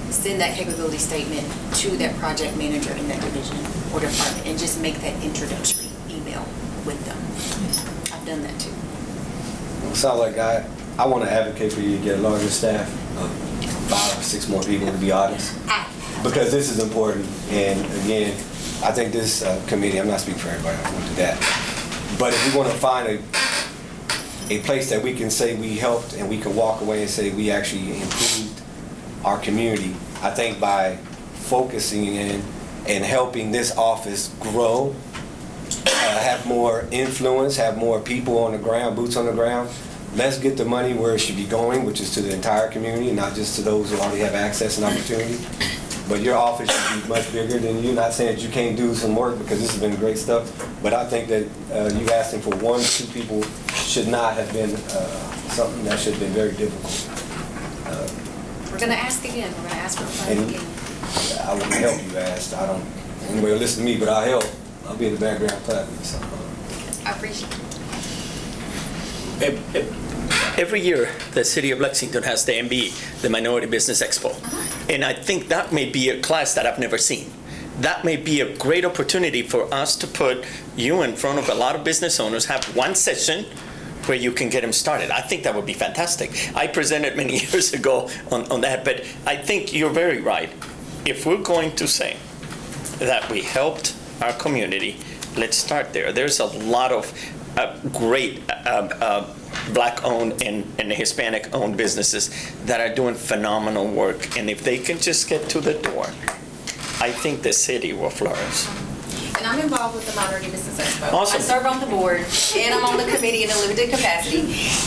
send that capability statement to that project manager in that division or department and just make that introductory email with them. I've done that too. Sounds like I I want to advocate for you to get a larger staff of 5 or 6 more people, to be honest, because this is important. And again, I think this committee, I'm not speaking for everybody, I won't do that. But if we want to find a place that we can say we helped and we can walk away and say we actually improved our community, I think by focusing in and helping this office grow, have more influence, have more people on the ground, boots on the ground, let's get the money where it should be going, which is to the entire community, not just to those who already have access and opportunity. But your office should be much bigger than you. Not saying that you can't do some work, because this has been great stuff, but I think that you asking for 1 or 2 people should not have been something that should have been very difficult. We're gonna ask again, we're gonna ask for the money again. I wouldn't help you ask. I don't, anybody will listen to me, but I'll help. I'll be in the background clapping. So. I appreciate it. Every year, the city of Lexington has the MBE, the Minority Business Expo. And I think that may be a class that I've never seen. That may be a great opportunity for us to put you in front of a lot of business owners, have one session where you can get them started. I think that would be fantastic. I presented many years ago on that, but I think you're very right. If we're going to say that we helped our community, let's start there. There's a lot of great Black-owned and Hispanic-owned businesses that are doing phenomenal work. And if they can just get to the door, I think the city will flourish. And I'm involved with the Minority Business Expo. Awesome. I serve on the board, and I'm on the committee in a limited capacity.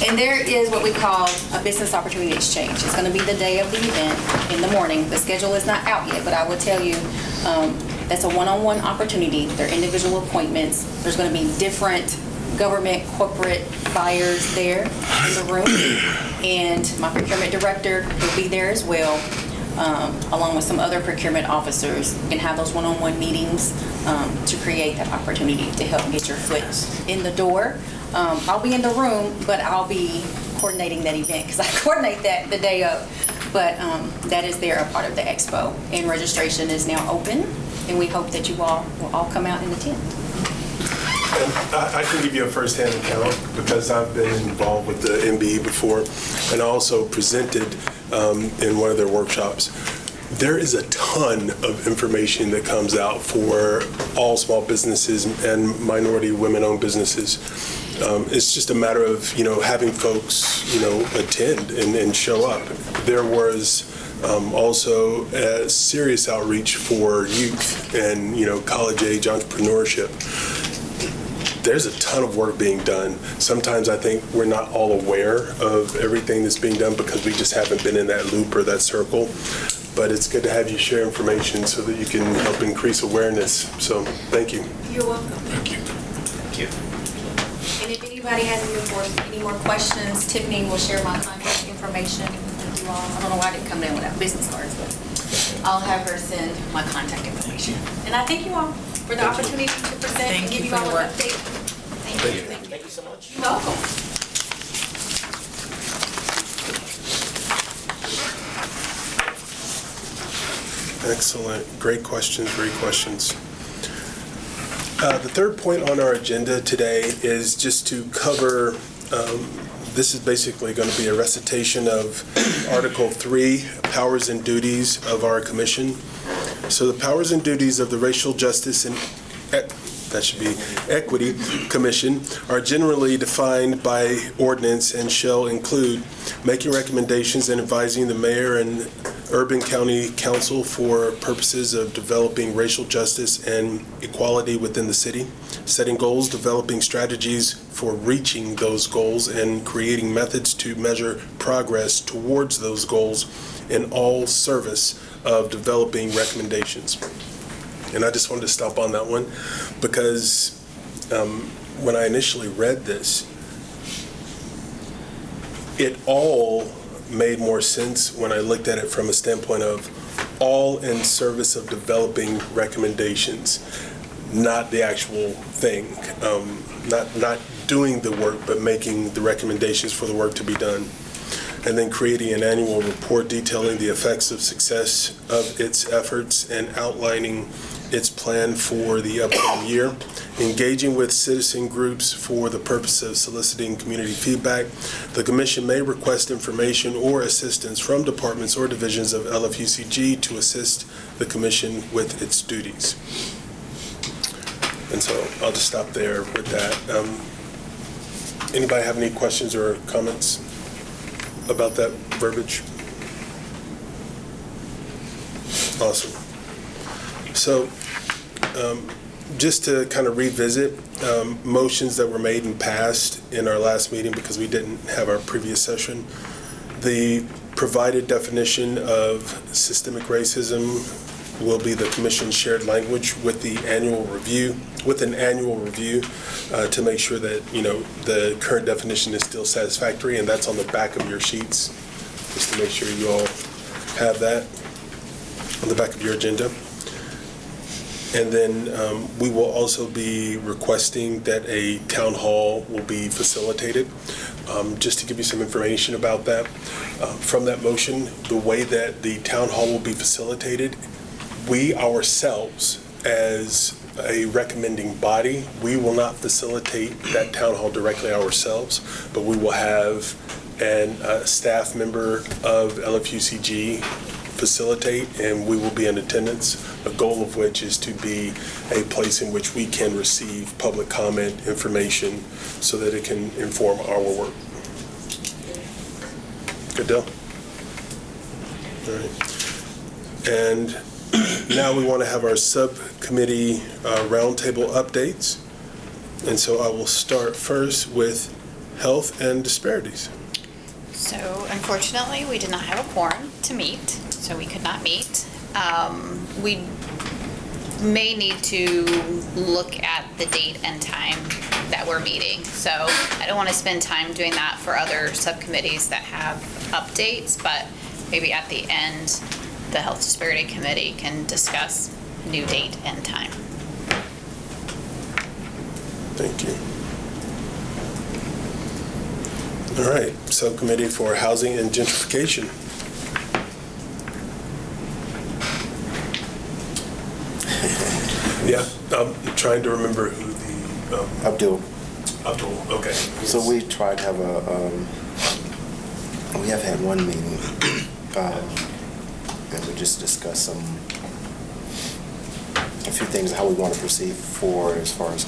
And there is what we call a business opportunity exchange. It's going to be the day of the event in the morning. The schedule is not out yet, but I will tell you that's a one-on-one opportunity. They're individual appointments. There's going to be different government, corporate buyers there in the room. And my procurement director will be there as well. Along with some other procurement officers, you can have those one-on-one meetings to create that opportunity to help get your foot in the door. I'll be in the room, but I'll be coordinating that event because I coordinate that the day of. But that is there, a part of the expo. And registration is now open, and we hope that you all will all come out and attend. I can give you a first-hand account because I've been involved with the MBE before and also presented in one of their workshops. There is a ton of information that comes out for all small businesses and minority women-owned businesses. It's just a matter of, having folks, attend and show up. There was also a serious outreach for youth and, college-age entrepreneurship. There's a ton of work being done. Sometimes I think we're not all aware of everything that's being done because we just haven't been in that loop or that circle. But it's good to have you share information so that you can help increase awareness. So thank you. You're welcome. Thank you. Thank you. And if anybody has any more questions, Tiffany will share my contact information with you all. I don't know why I didn't come down without business cards, but I'll have her send my contact information. And I thank you all for the opportunity to present and give you all an update. Thank you. Thank you so much. You're welcome. Excellent. Great questions. Great questions. The third point on our agenda today is just to cover, this is basically going to be a recitation of Article 3, Powers and Duties of our Commission. So the powers and duties of the Racial Justice and Equity Commission are generally defined by ordinance and shall include making recommendations and advising the mayor and urban county council for purposes of developing racial justice and equality within the city, setting goals, developing strategies for reaching those goals, and creating methods to measure progress towards those goals in all service of developing recommendations. And I just wanted to stop on that one because when I initially read this, it all made more sense when I looked at it from a standpoint of all in service of developing recommendations, not the actual thing, not doing the work, but making the recommendations for the work to be done. And then creating an annual report detailing the effects of success of its efforts and outlining its plan for the upcoming year, engaging with citizen groups for the purpose of soliciting community feedback. The Commission may request information or assistance from departments or divisions of LFUCG to assist the Commission with its duties. And so I'll just stop there with that. Anybody have any questions or comments about that verbiage? Awesome. So just to kind of revisit motions that were made and passed in our last meeting because we didn't have our previous session, the provided definition of systemic racism will be the Commission's shared language with an annual review to make sure that, the current definition is still satisfactory, and that's on the back of your sheets, just to make sure you all have that on the back of your agenda. And then we will also be requesting that a town hall will be facilitated. Just to give you some information about that, from that motion, the way that the town hall will be facilitated, we ourselves, as a recommending body, we will not facilitate that town hall directly ourselves, but we will have a staff member of LFUCG facilitate, and we will be in attendance, the goal of which is to be a place in which we can receive public comment information so that it can inform our work. Good deal? All right. And now we want to have our subcommittee roundtable updates. And so I will start first with health and disparities. So unfortunately, we did not have a quorum to meet, so we could not meet. We may need to look at the date and time that we're meeting. So I don't want to spend time doing that for other subcommittees that have updates, but maybe at the end, the Health Disparity Committee can discuss new date and time. Thank you. All right, Subcommittee for Housing and Gentrification. Yeah, I'm trying to remember who the... Abdul, okay. so we tried to have we have had one meeting, and we just discussed a few things, how we want to proceed forward as far as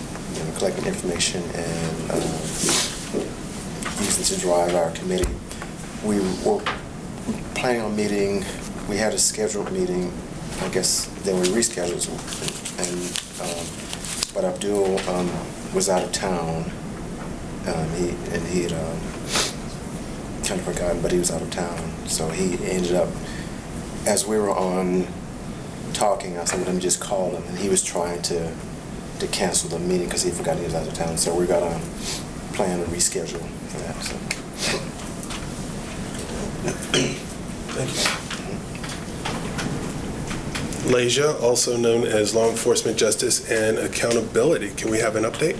collecting information and using to drive our committee. We were planning on meeting, we had a scheduled meeting, I guess then we rescheduled, but Abdul was out of town. He had kind of forgotten, but he was out of town. So he ended up, as we were on talking, I said, well, let me just call him. And he was trying to cancel the meeting because he forgot he was out of town. So we're going to plan to reschedule for that. So. Thank you. LAJA, also known as Law Enforcement Justice and Accountability. Can we have an update?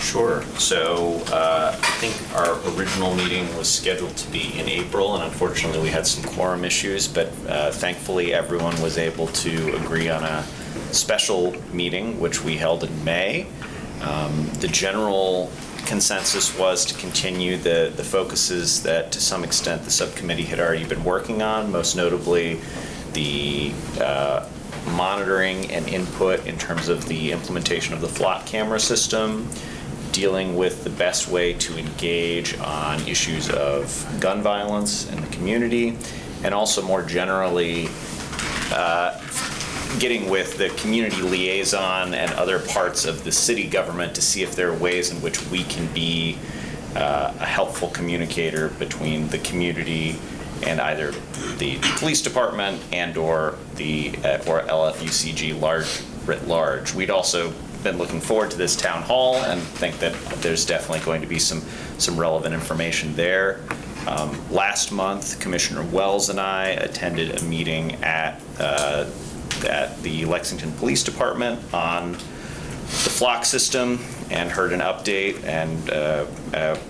Sure. So I think our original meeting was scheduled to be in April, and unfortunately we had some quorum issues, but thankfully everyone was able to agree on a special meeting, which we held in May. The general consensus was to continue the focuses that to some extent the subcommittee had already been working on, most notably the monitoring and input in terms of the implementation of the flock camera system, dealing with the best way to engage on issues of gun violence in the community, and also more generally getting with the community liaison and other parts of the city government to see if there are ways in which we can be a helpful communicator between the community and either the police department and or LFUCG writ large. We'd also been looking forward to this town hall and think that there's definitely going to be some relevant information there. Last month, Commissioner Wells and I attended a meeting at the Lexington Police Department on the flock system and heard an update, and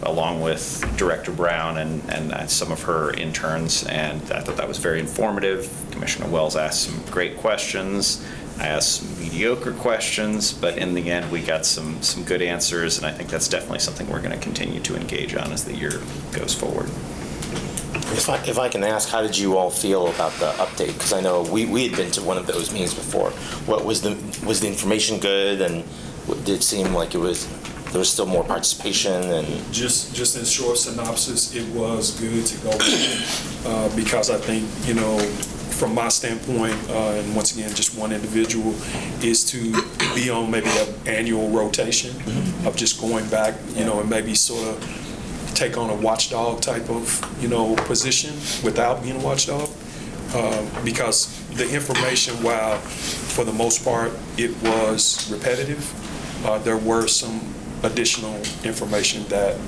along with Director Brown and some of her interns, and I thought that was very informative. Commissioner Wells asked some great questions. I asked some mediocre questions, but in the end, we got some good answers, and I think that's definitely something we're going to continue to engage on as the year goes forward. If I can ask, how did you all feel about the update? Because I know we had been to one of those meetings before. What was the information good, and did it seem like there was still more participation? And Just in short synopsis, it was good to go because I think, from my standpoint, and once again, just one individual, is to be on maybe an annual rotation of just going back, and maybe sort of take on a watchdog type of, position without being a watchdog. Because the information, while for the most part it was repetitive, there were some additional information that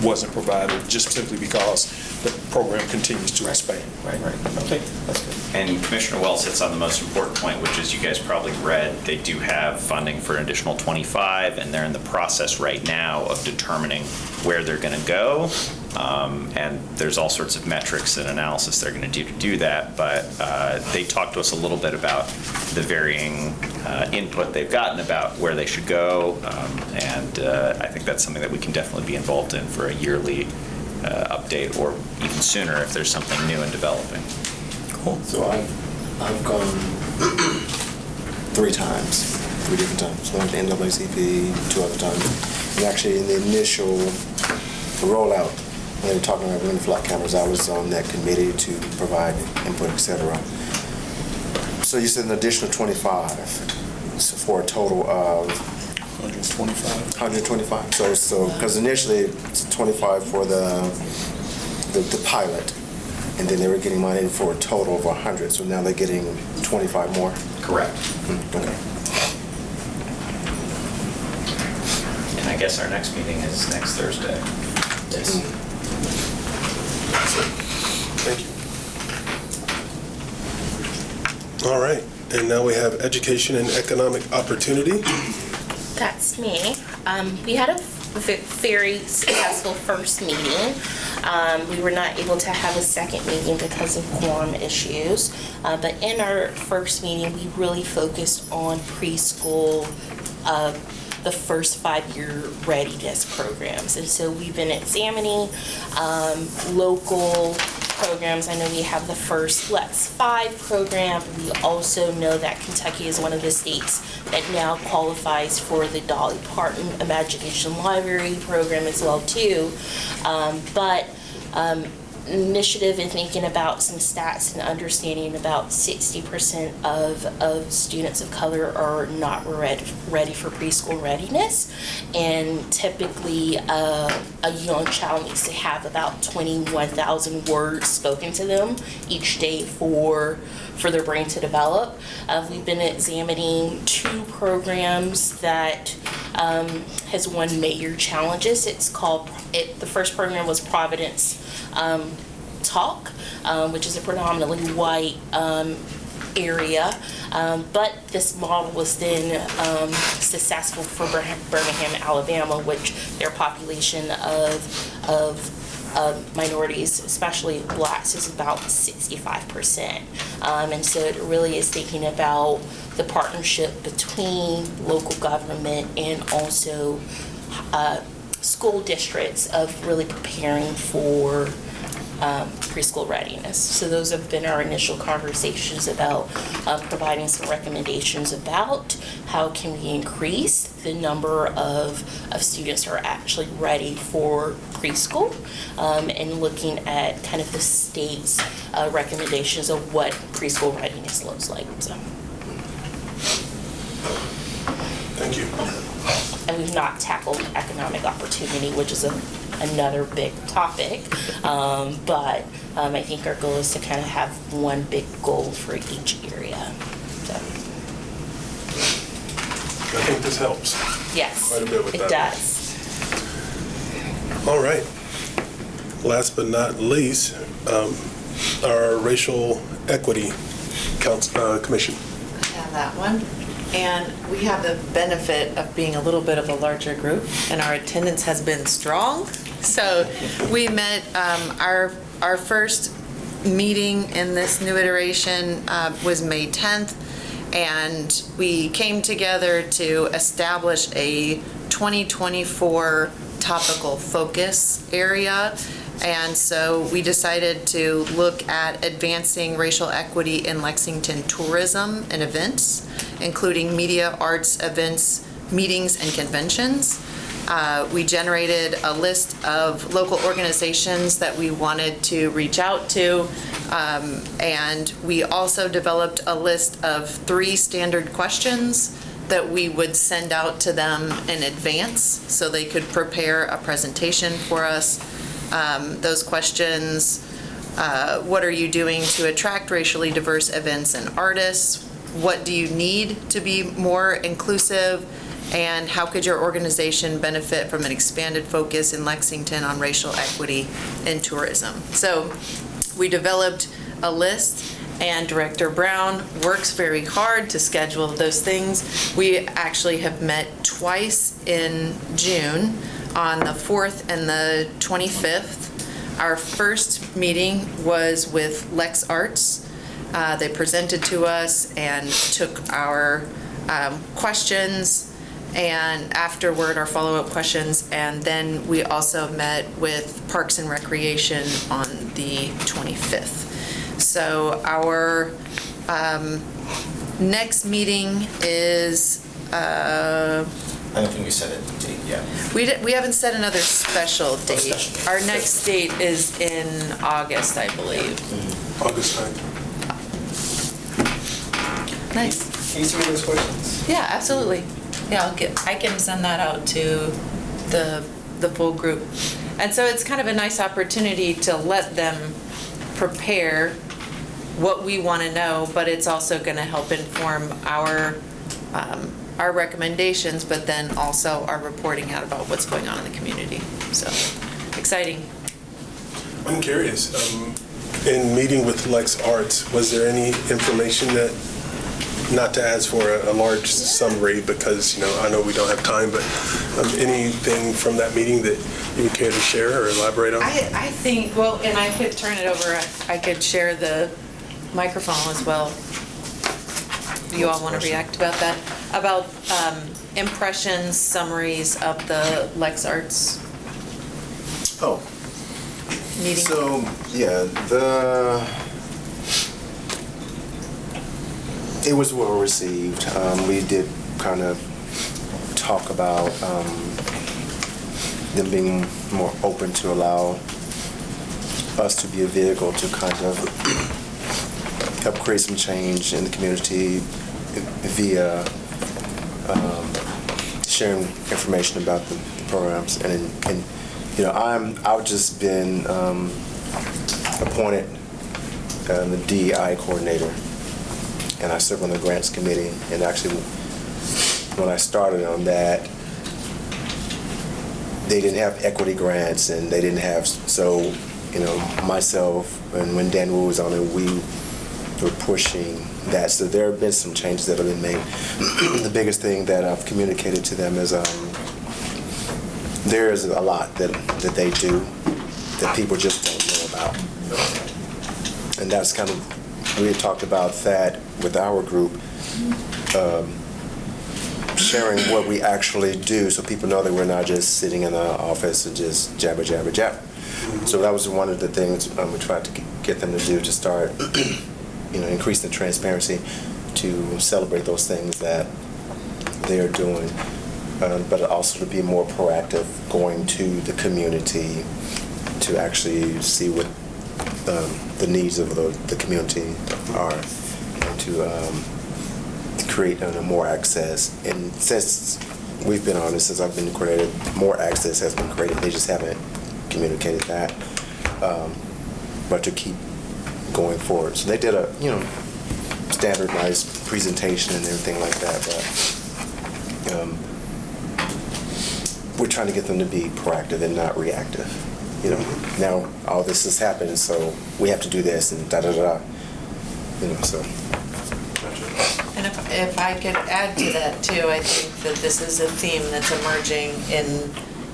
wasn't provided just simply because the program continues to expand. Right. Okay, that's good. And Commissioner Wells hits on the most important point, which is you guys probably read, they do have funding for an additional 25, and they're in the process right now of determining where they're going to go. And there's all sorts of metrics and analysis they're going to do that, but they talked to us a little bit about the varying input they've gotten about where they should go, and I think that's something that we can definitely be involved in for a yearly update, or even sooner if there's something new and developing. Cool. So I've gone 3 different times. One to NAACP, 2 other times. And actually in the initial rollout, when they were talking about running flat cameras, I was on that committee to provide input, etc. So you said an additional 25, so for a total of 125. 125. So because initially it's 25 for the pilot, and then they were getting money for a total of 100. So now they're getting 25 more. Correct. Okay. And I guess our next meeting is next Thursday. Yes. Thank you. All right, and now we have education and economic opportunity. That's me. We had a very successful first meeting. We were not able to have a second meeting because of quorum issues. But in our first meeting, we really focused on preschool, the first 5-year readiness programs. And so we've been examining local programs. I know we have the first Flex 5 program. We also know that Kentucky is one of the states that now qualifies for the Dolly Parton Imagination Library program as well too. But initiative in thinking about some stats and understanding about 60% of students of color are not ready for preschool readiness, and typically a young child needs to have about 21,000 words spoken to them each day for their brain to develop. We've been examining 2 programs that has won major challenges. The first program was Providence Talk, which is a predominantly white area, but this model was then successful for Birmingham, Alabama, which their population of minorities, especially blacks, is about 65%. And so it really is thinking about the partnership between local government and also school districts of really preparing for preschool readiness. So those have been our initial conversations about providing some recommendations about how can we increase the number of students who are actually ready for preschool, and looking at kind of the state's recommendations of what preschool readiness looks like. So. Thank you. And we've not tackled economic opportunity, which is another big topic, but I think our goal is to kind of have one big goal for each area. So. I think this helps. Yes, quite a bit with it that. does. All right. Last but not least, our Racial Equity Commission. I have that one. And we have the benefit of being a little bit of a larger group, and our attendance has been strong. So we met, our first meeting in this new iteration was May 10th, And we came together to establish a 2024 topical focus area. And so we decided to look at advancing racial equity in Lexington tourism and events, including media, arts, events, meetings, and conventions. We generated a list of local organizations that we wanted to reach out to, and we also developed a list of 3 standard questions that we would send out to them in advance so they could prepare a presentation for us. Those questions, what are you doing to attract racially diverse events and artists? What do you need to be more inclusive? And how could your organization benefit from an expanded focus in Lexington on racial equity in tourism? So we developed a list, and Director Brown works very hard to schedule those things. We actually have met twice in June, on the 4th and the 25th. Our first meeting was with Lex Arts. They presented to us and took our questions, and afterward our follow-up questions, and then we also met with Parks and Recreation on the 25th. So our next meeting is I don't think we set a date yet. we haven't set another special date. special date. Our next date is in August, I believe. August 9th. Nice. Can you answer me those questions? Yeah, absolutely. Yeah, I can send that out to the full group. And so it's kind of a nice opportunity to let them prepare what we want to know, but it's also going to help inform our recommendations, but then also our reporting out about what's going on in the community. So, exciting. I'm curious, in meeting with Lex Arts, was there any information that, not to ask for a large summary because, I know we don't have time, but anything from that meeting that you would care to share or elaborate on? I think, well, and I could turn it over, I could share the microphone as well. You all want to react about that? About impressions, summaries of the Lex Arts Oh, meeting? so, yeah, it was well received. We did kind of talk about them being more open to allow us to be a vehicle to kind of help create some change in the community via sharing information about the programs. And I've just been appointed the DEI coordinator, and I serve on the grants committee. And actually, when I started on that, they didn't have equity grants, and they didn't have, so, myself, and when Dan Wu was on it, we were pushing that. So there have been some changes that have been made. The biggest thing that I've communicated to them is there is a lot that they do that people just don't know about. And that's kind of, we had talked about that with our group, sharing what we actually do so people know that we're not just sitting in the office and just jabber, jabber, jabber. So that was one of the things we tried to get them to do, to start increase the transparency, to celebrate those things that they're doing, but also to be more proactive, going to the community to actually see what the needs of the community are, and to create more access. And since we've been on this, since I've been created, more access has been created. They just haven't communicated that, but to keep going forward. So they did a standardized presentation and everything like that, but we're trying to get them to be proactive and not reactive. Now all this has happened, so we have to do this and da da da. So. And if I could add to that too, I think that this is a theme that's emerging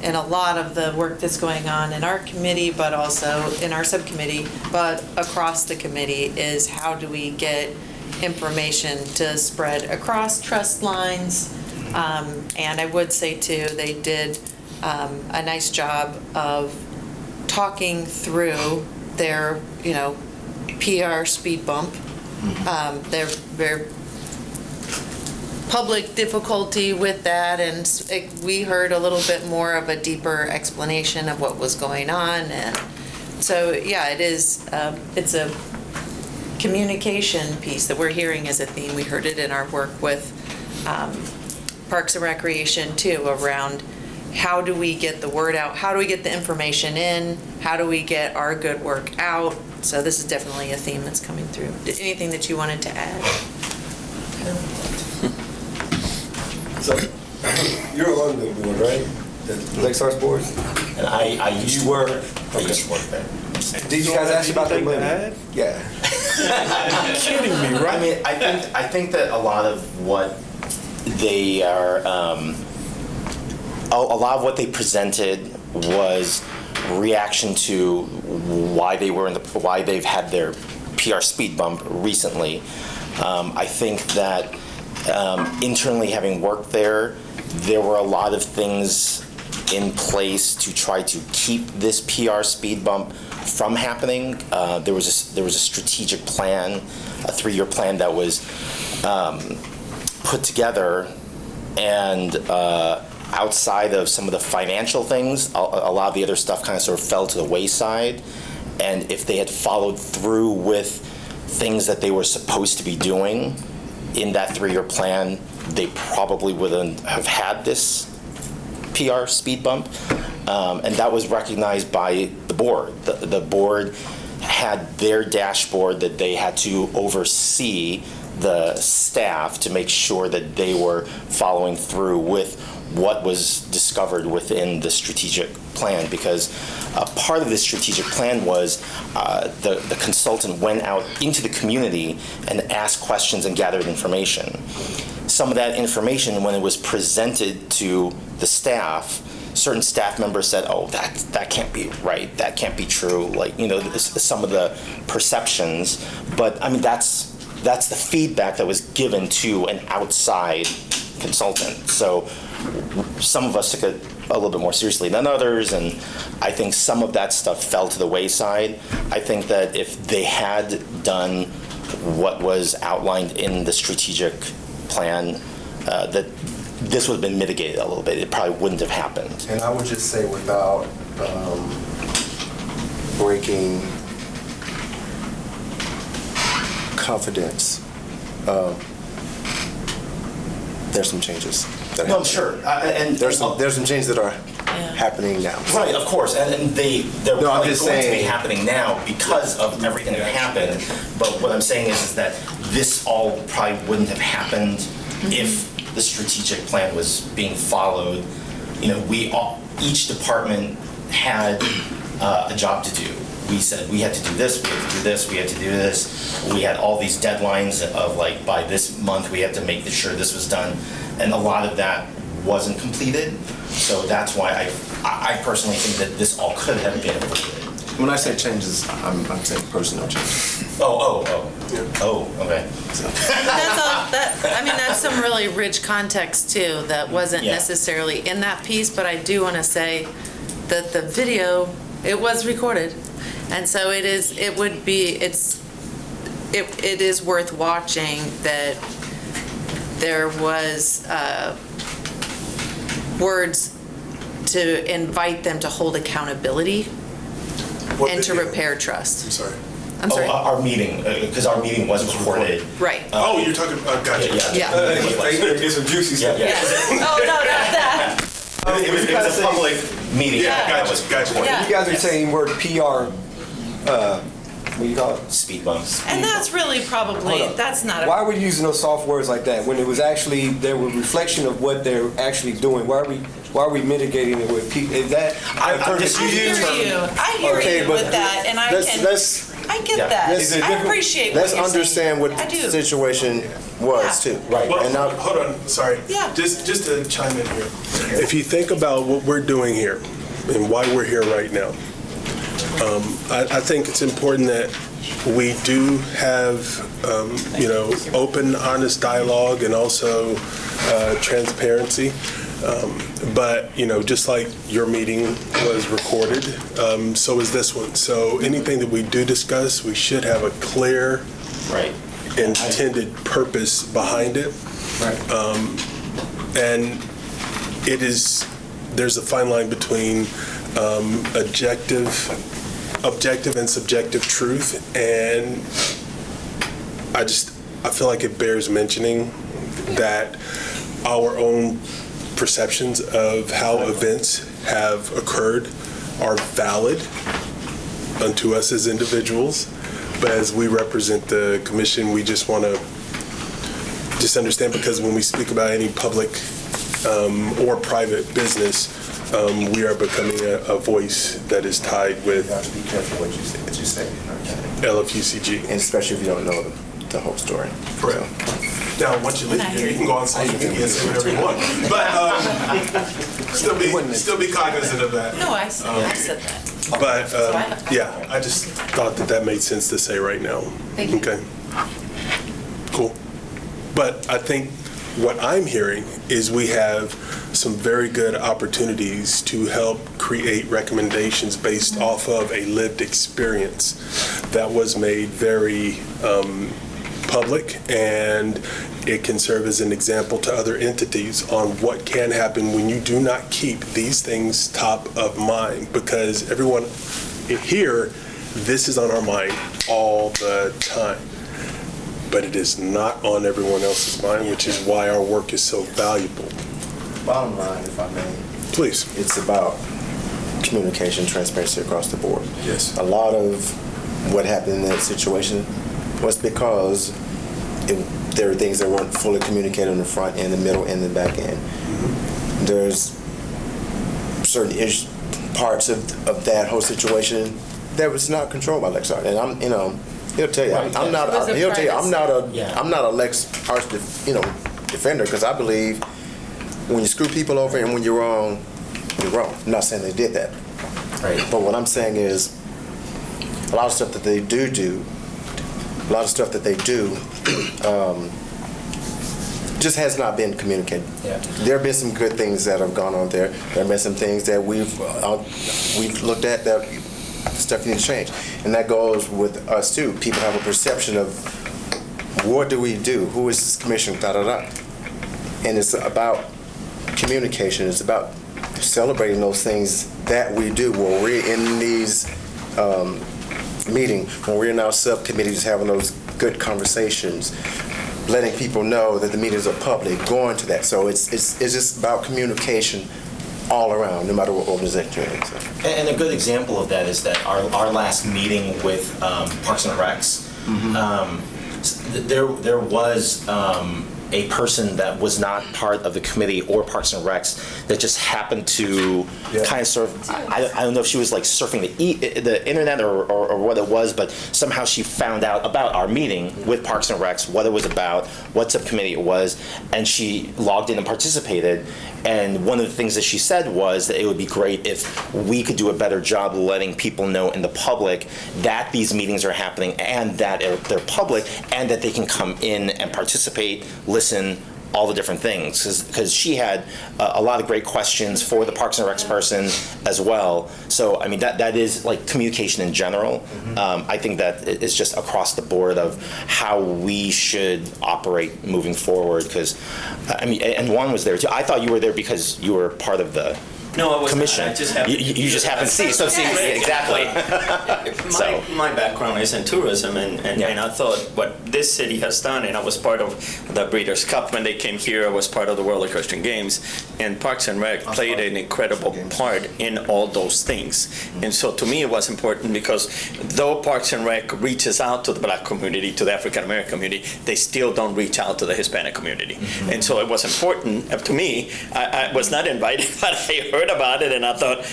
in a lot of the work that's going on in our committee, but also in our subcommittee, but across the committee, is how do we get information to spread across trust lines. And I would say too, they did a nice job of talking through their, PR speed bump. Their public difficulty with that, and we heard a little bit more of a deeper explanation of what was going on. And so, yeah, it's a communication piece that we're hearing as a theme. We heard it in our work with Parks and Recreation too, around how do we get the word out? How do we get the information in? How do we get our good work out? So this is definitely a theme that's coming through. Anything that you wanted to add? So, you're on the board, right? The Lexington board? And I used You were? I used to work there. Did you guys ask about the Anything to money? add? Yeah. Kidding me, right? I mean, I think that a lot of what they are, a lot of what they presented was reaction to why they've had their PR speed bump recently. I think that internally, having worked there were a lot of things in place to try to keep this PR speed bump from happening. There was a strategic plan, a 3-year plan that was put together, and outside of some of the financial things, a lot of the other stuff kind of sort of fell to the wayside. And if they had followed through with things that they were supposed to be doing in that 3-year plan, they probably wouldn't have had this PR speed bump. And that was recognized by the board. The board had their dashboard that they had to oversee the staff to make sure that they were following through with what was discovered within the strategic plan, because part of the strategic plan was the consultant went out into the community and asked questions and gathered information. Some of that information, when it was presented to the staff, certain staff members said, "Oh, that can't be right. That can't be true." Like, some of the perceptions. But I mean, that's the feedback that was given to an outside consultant. So some of us took it a little bit more seriously than others, and I think some of that stuff fell to the wayside. I think that if they had done what was outlined in the strategic plan, that this would have been mitigated a little bit. It probably wouldn't have happened. And I would just say, without breaking confidence, there's some changes that No, happen. sure. There's some changes that are happening now. Right, of course, and they're No, I'm probably just going to be saying- happening now because of everything that happened. But what I'm saying is that this all probably wouldn't have happened if the strategic plan was being followed. Each department had a job to do. We said we had to do this, we had to do this, we had to do this. We had all these deadlines of like, by this month, we had to make sure this was done. And a lot of that wasn't completed. So that's why I personally think that this all could have been avoided. When I say changes, I'm saying personnel changes. Oh, okay. That's some really rich context too, that wasn't Yeah. necessarily in that piece, but I do want to say that the video, it was recorded. And so it is worth watching that there was words to invite them to hold accountability and to repair trust. I'm sorry. I'm sorry. Our meeting, because our meeting was recorded. Right. You're talking about, gotcha. Yeah. Get some juicy stuff. Yeah. Oh, no, not that. It was a public meeting. Yeah, that was gotcha. recorded. Yeah. You guys are saying word PR, what do you call it? Speed bumps. And that's really probably, Hold up. that's not Why are we using those soft words like that when it was actually, there were reflection of what they're actually doing? Why are we mitigating it with people? Is that? I'm just I hear you. I hear Okay, you but with that, and I get Yeah. that. Let's- I appreciate what Let's you're understand what saying. I the do. situation was too. Right. Well, And now, hold on, sorry. Yeah. Just to chime in here. If you think about what we're doing here and why we're here right now, I think it's important that We do have, open, honest dialogue and also transparency. But, just like your meeting was recorded, so is this one. So anything that we do discuss, we should have a clear, intended purpose behind it. Right. And there's a fine line between objective and subjective truth, and I feel like it bears mentioning that our own perceptions of how events have occurred are valid unto us as individuals, but as we represent the commission, we just want to understand, because when we speak about any public or private business, we are becoming a voice that is tied with You have to be careful what you say. LFUCG. And especially if you don't know the whole story. Correct. Now, once you leave here, you can go on social media and say whatever you want, but still be cognizant of that. No, I said that. But yeah, I just thought that made sense to say right now. Thank you. Okay. Cool. But I think what I'm hearing is we have some very good opportunities to help create recommendations based off of a lived experience that was made very public, and it can serve as an example to other entities on what can happen when you do not keep these things top of mind, because everyone here, this is on our mind all the time. But it is not on everyone else's mind, which is why our work is so valuable. Bottom line, if I may. Please. It's about communication, transparency across the board. Yes. A lot of what happened in that situation was because there were things that weren't fully communicated on the front end, the middle end, and the back end. Mm-hmm. There's certain parts of that whole situation that was not controlled by Lex Art. And he'll tell you, I'm not a Lex Art, defender, because I believe when you screw people over and when you're wrong, you're wrong. I'm not saying they did that. Right. But what I'm saying is a lot of stuff that they do, just has not been communicated. Yeah. There have been some good things that have gone on there. There have been some things that we've looked at that stuff needs to change. And that goes with us too. People have a perception of what do we do? Who is this commission? And it's about communication. It's about celebrating those things that we do when we're in these meetings, when we're in our subcommittees having those good conversations, letting people know that the meetings are public, going to that. So it's just about communication all around, no matter what organization you're in. So. And a good example of that is that our last meeting with Parks and Recs, there was a person that was not part of the committee or Parks and Recs that just happened to kind of surf. I don't know if she was like surfing the internet or what it was, but somehow she found out about our meeting with Parks and Recs, what it was about, what subcommittee it was, and she logged in and participated. And one of the things that she said was that it would be great if we could do a better job letting people know in the public that these meetings are happening and that they're public and that they can come in and participate, listen, all the different things. Because she had a lot of great questions for the Parks and Recs person as well. So, I mean, that is like communication in general. I think that it's just across the board of how we should operate moving forward. Because, I mean, and Juan was there too. I thought you were there because you were part of the commission. I just happened you just happened to see. So see, exactly. My background is in tourism, and I thought what this city has done, and I was part of the Breeders' Cup when they came here. I was part of the World Equestrian Games, and Parks and Rec played an incredible part in all those things. And so to me, it was important because though Parks and Rec reaches out to the Black community, to the African American community, they still don't reach out to the Hispanic community. And so it was important to me. I was not invited, but I heard about it, and I thought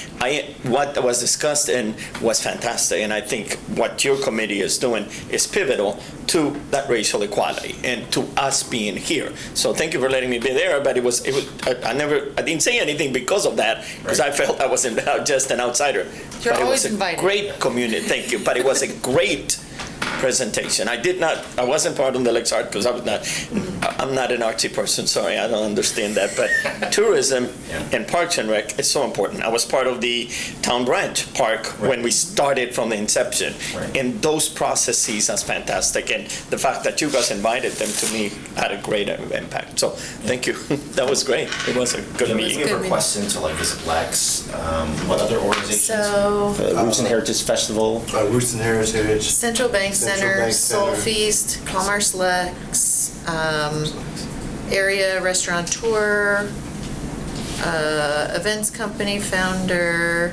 what was discussed and was fantastic. And I think what your committee is doing is pivotal to that racial equality and to us being here. So thank you for letting me be there. But I didn't say anything because of that, because I felt I was just an outsider. You're but always it was a invited. great community. Thank you. But it was a great presentation. I wasn't part of the Lex Art because I'm not an artsy person, sorry, I don't understand that. But tourism and Parks and Rec is so important. I was part of the Town Branch Park when we started from the inception. And those processes are fantastic. And the fact that you guys invited them to me had a great impact. So thank you. That was great. It was a good meeting. We have requests into like visit Lex, what other organizations? So, Roots and Heritage Festival. Roots and Heritage. Central Bank Center, Bank Soul Center. Feast, Commerce Lex, area restaurateur, events company founder,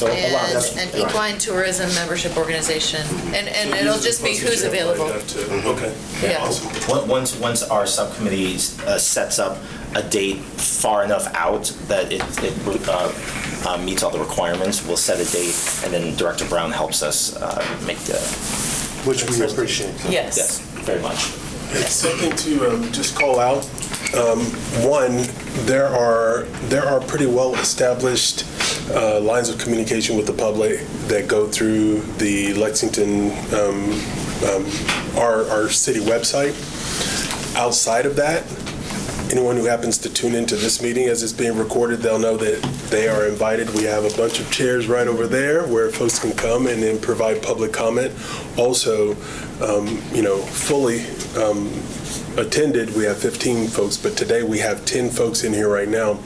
So a lot of and equine tourism membership organization. And it'll just be who's available. Okay. Yeah. Awesome. Once our subcommittee sets up a date far enough out that it meets all the requirements, we'll set a date, and then Director Brown helps us make the. Which we appreciate. Yes. Yes, very much. Something to just call out. One, there are pretty well established lines of communication with the public that go through the Lexington, our city website. Outside of that, anyone who happens to tune into this meeting as it's being recorded, they'll know that they are invited. We have a bunch of chairs right over there where folks can come and then provide public comment. Also, fully attended, we have 15 folks, but today we have 10 folks in here right now.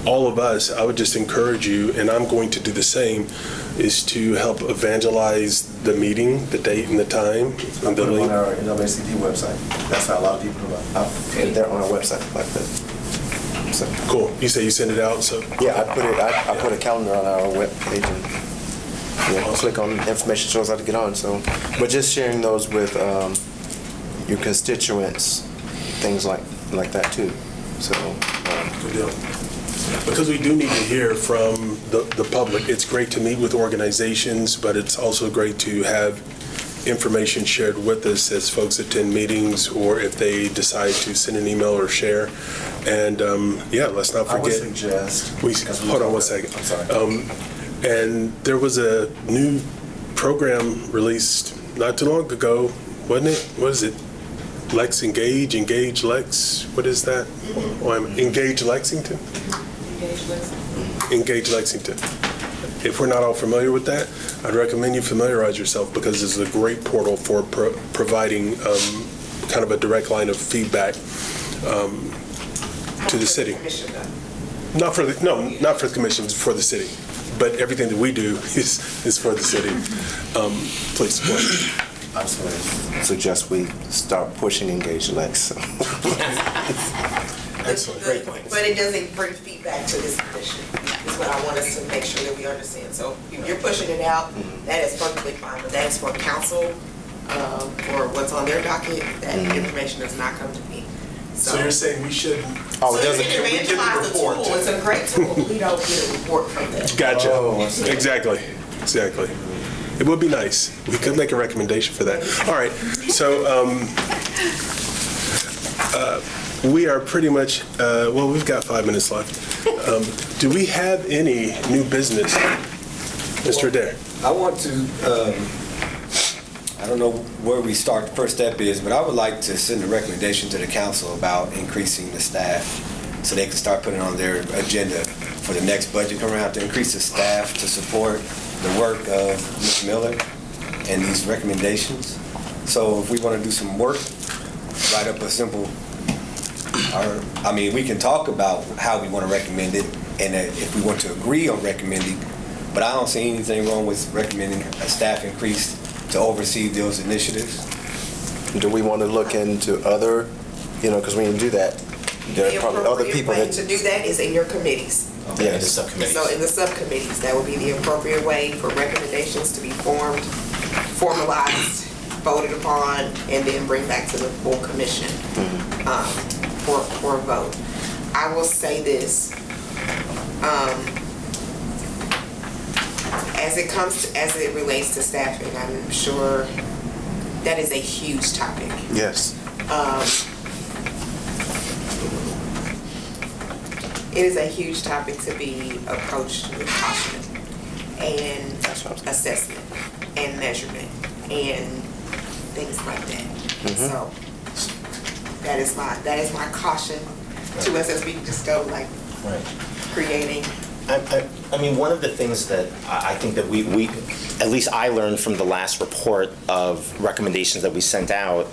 All of us, I would just encourage you, and I'm going to do the same, is to help evangelize the meeting, the date and the time. I put it on our NAACP website. That's how a lot of people know about it. They're on our website like that. So. Cool. You say you send it out, so. Yeah, I put a calendar on our webpage and click on information, shows how to get on. So, but just sharing those with your constituents, things like that too. So. Good deal. Because we do need to hear from the public. It's great to meet with organizations, but it's also great to have information shared with us as folks attend meetings or if they decide to send an email or share. And let's not forget. I would suggest. Hold on one second. I'm sorry. And there was a new program released not too long ago, wasn't it? What is it? Lex Engage Lex. What is that? Engage Lexington? Engage Lexington. If we're not all familiar with that, I'd recommend you familiarize yourself because this is a great portal for providing kind of a direct line of feedback to the city. Not for the commission, it's for the city. But everything that we do is for the city. Please, go ahead. I was going to suggest we start pushing Engage Lex. Excellent. Great point. But it doesn't bring feedback to this commission, is what I want us to make sure that we understand. So if you're pushing it out, that is perfectly fine, but that is for council, for what's on their docket, that information does not come to me. So you're saying we shouldn't. Oh, it So doesn't. you can evangelize the tool, it's a great tool, we don't get a report from that. Gotcha. Oh, I see. Exactly. It would be nice. We could make a recommendation for that. All right. So we are pretty much, we've got 5 minutes left. Do we have any new business, Mr. Adair? I want to, I don't know where we start, the first step is, but I would like to send a recommendation to the council about increasing the staff so they can start putting on their agenda for the next budget come around to increase the staff to support the work of Ms. Miller and these recommendations. So if we want to do some work, write up a simple, we can talk about how we want to recommend it and if we want to agree on recommending, but I don't see anything wrong with recommending a staff increase to oversee those initiatives. Do we want to look into other, because when you do that, there are probably other people The appropriate way that. to do that is in your committees. Okay, the subcommittees. So in the subcommittees, that would be the appropriate way for recommendations to be formalized, voted upon, and then bring back to the full commission for a vote. I will say this, as it relates to staffing, I'm sure that is a huge topic. Yes. It is a huge topic to be approached with caution and assessment. and measurement and things like that. So that is my caution to us as we just go like creating. I mean, one of the things that I think that we, at least I learned from the last report of recommendations that we sent out,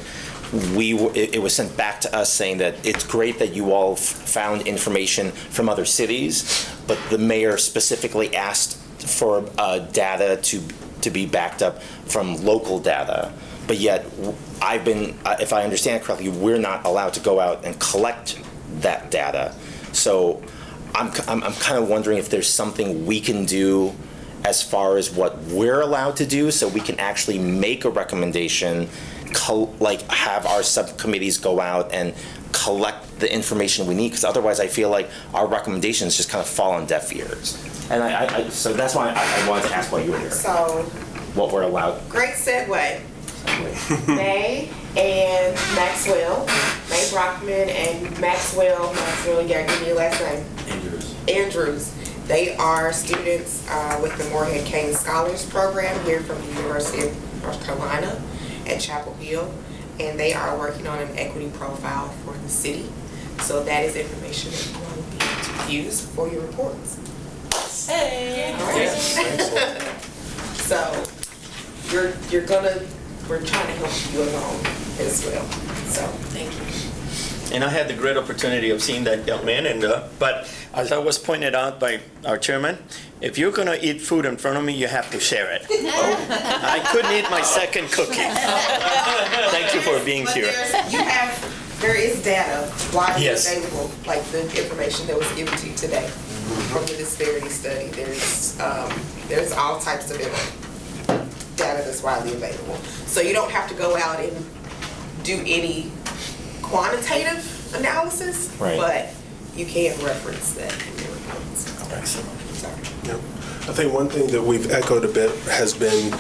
it was sent back to us saying that it's great that you all found information from other cities, but the mayor specifically asked for data to be backed up from local data. But yet, if I understand correctly, we're not allowed to go out and collect that data. So I'm kind of wondering if there's something we can do as far as what we're allowed to do, so we can actually make a recommendation, like have our subcommittees go out and collect the information we need, because otherwise I feel like our recommendations just kind of fall on deaf ears. And so that's why I wanted to ask why you were here. So what we're allowed. Great segue. May and Maxwell, May Brockman and Maxwell, you gotta give me your last name. Andrews. They are students with the Moorhead Kane Scholars Program here from the University of North Carolina at Chapel Hill, and they are working on an equity profile for the city. So that is information that you want to be able to use for your reports. Hey! All right. So we're trying to help you along as well. So thank you. And I had the great opportunity of seeing that young man, but as I was pointed out by our chairman, if you're going to eat food in front of me, you have to share it. I couldn't eat my second cookie. Thank you for being here. There is data widely Yes. available, like the information that was given to you today from the disparity study. There's all types of data that's widely available. So you don't have to go out and do any quantitative analysis, but you can reference that in your reports. Yep. I think one thing that we've echoed a bit has been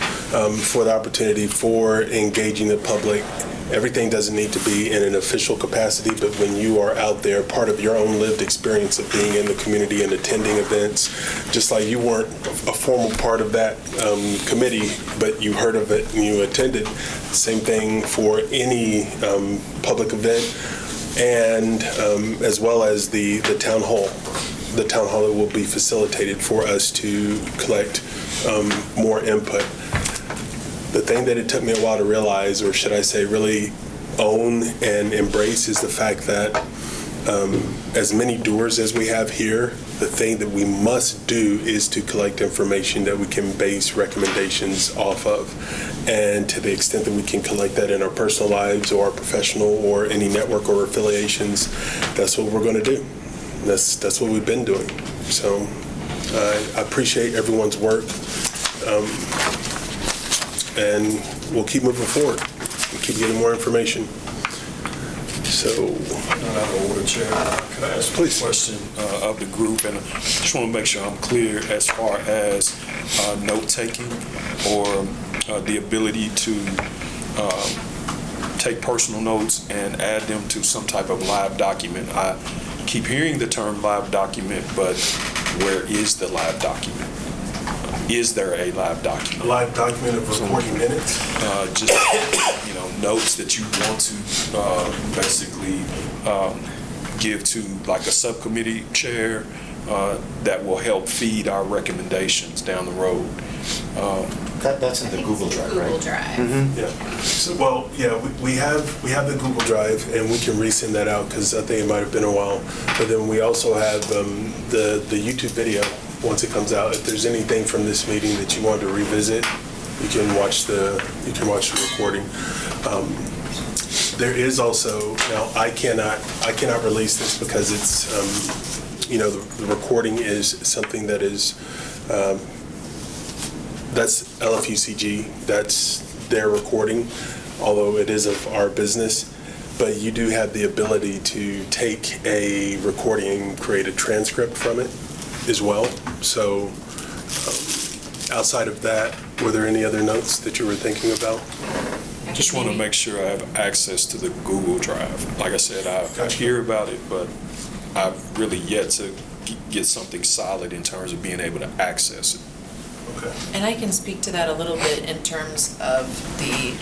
for the opportunity for engaging the public. Everything doesn't need to be in an official capacity, but when you are out there, part of your own lived experience of being in the community and attending events, just like you weren't a formal part of that committee, but you heard of it and you attended, same thing for any public event, and as well as the town hall. The town hall that will be facilitated for us to collect more input. The thing that it took me a while to realize, or should I say really own and embrace, is the fact that as many doers as we have here, the thing that we must do is to collect information that we can base recommendations off of. And to the extent that we can collect that in our personal lives or our professional or any network or affiliations, that's what we're going to do. That's what we've been doing. So I appreciate everyone's work. And we'll keep moving forward. We'll keep getting more information. So, Out of order, Chair, could I ask a question of the group? And I just want to make sure I'm clear as far as note-taking or the ability to take personal notes and add them to some type of live document. I keep hearing the term live document, but where is the live document? Is there a live document? A live document of recording minutes? Just, notes that you want to basically give to like a subcommittee chair that will help feed our recommendations down the road. That's in the Google Drive, right? Google Drive. Mm-hmm. Yeah. So, we have the Google Drive, and we can resend that out because I think it might have been a while. But then we also have the YouTube video. Once it comes out, if there's anything from this meeting that you want to revisit, you can watch the recording. There is also, now I cannot release this because it's the recording is something that is that's LFUCG, that's their recording, although it is of our business. But you do have the ability to take a recording and create a transcript from it as well. So outside of that, were there any other notes that you were thinking about? Just want to make sure I have access to the Google Drive. Like I said, I hear about it, but I've really yet to get something solid in terms of being able to access it. Okay. And I can speak to that a little bit in terms of the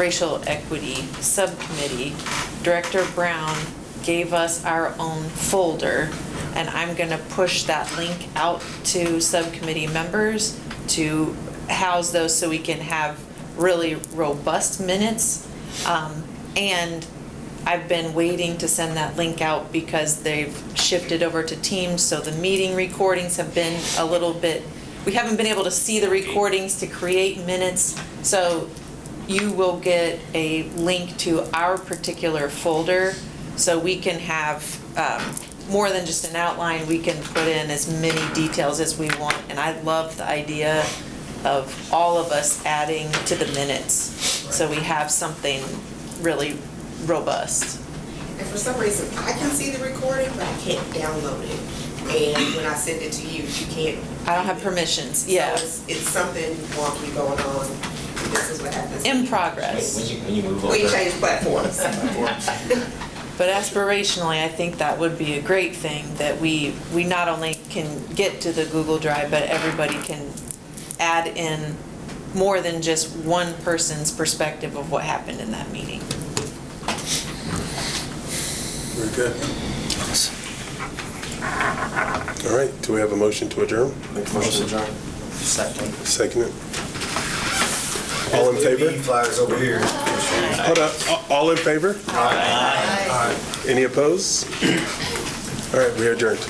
racial equity subcommittee. Director Brown gave us our own folder, and I'm gonna push that link out to subcommittee members to house those so we can have really robust minutes. And I've been waiting to send that link out because they've shifted over to Teams, so the meeting recordings have been a little bit, we haven't been able to see the recordings to create minutes. So you will get a link to our particular folder, so we can have more than just an outline. We can put in as many details as we want. And I love the idea of all of us adding to the minutes, so we have something really robust. And for some reason, I can see the recording, but I can't download it. And when I send it to you, you can't. I don't have permissions, yeah. So it's something wonky going on. This is what happens. In progress. When you move over. We change platforms. But aspirationally, I think that would be a great thing, that we not only can get to the Google Drive, but everybody can add in more than just one person's perspective of what happened in that meeting. Very good. All right, do we have a motion to adjourn? Make a motion to adjourn. Second it. All in favor? Flyers over here. Hold up, all in favor? Aye. Any opposed? All right, we are adjourned.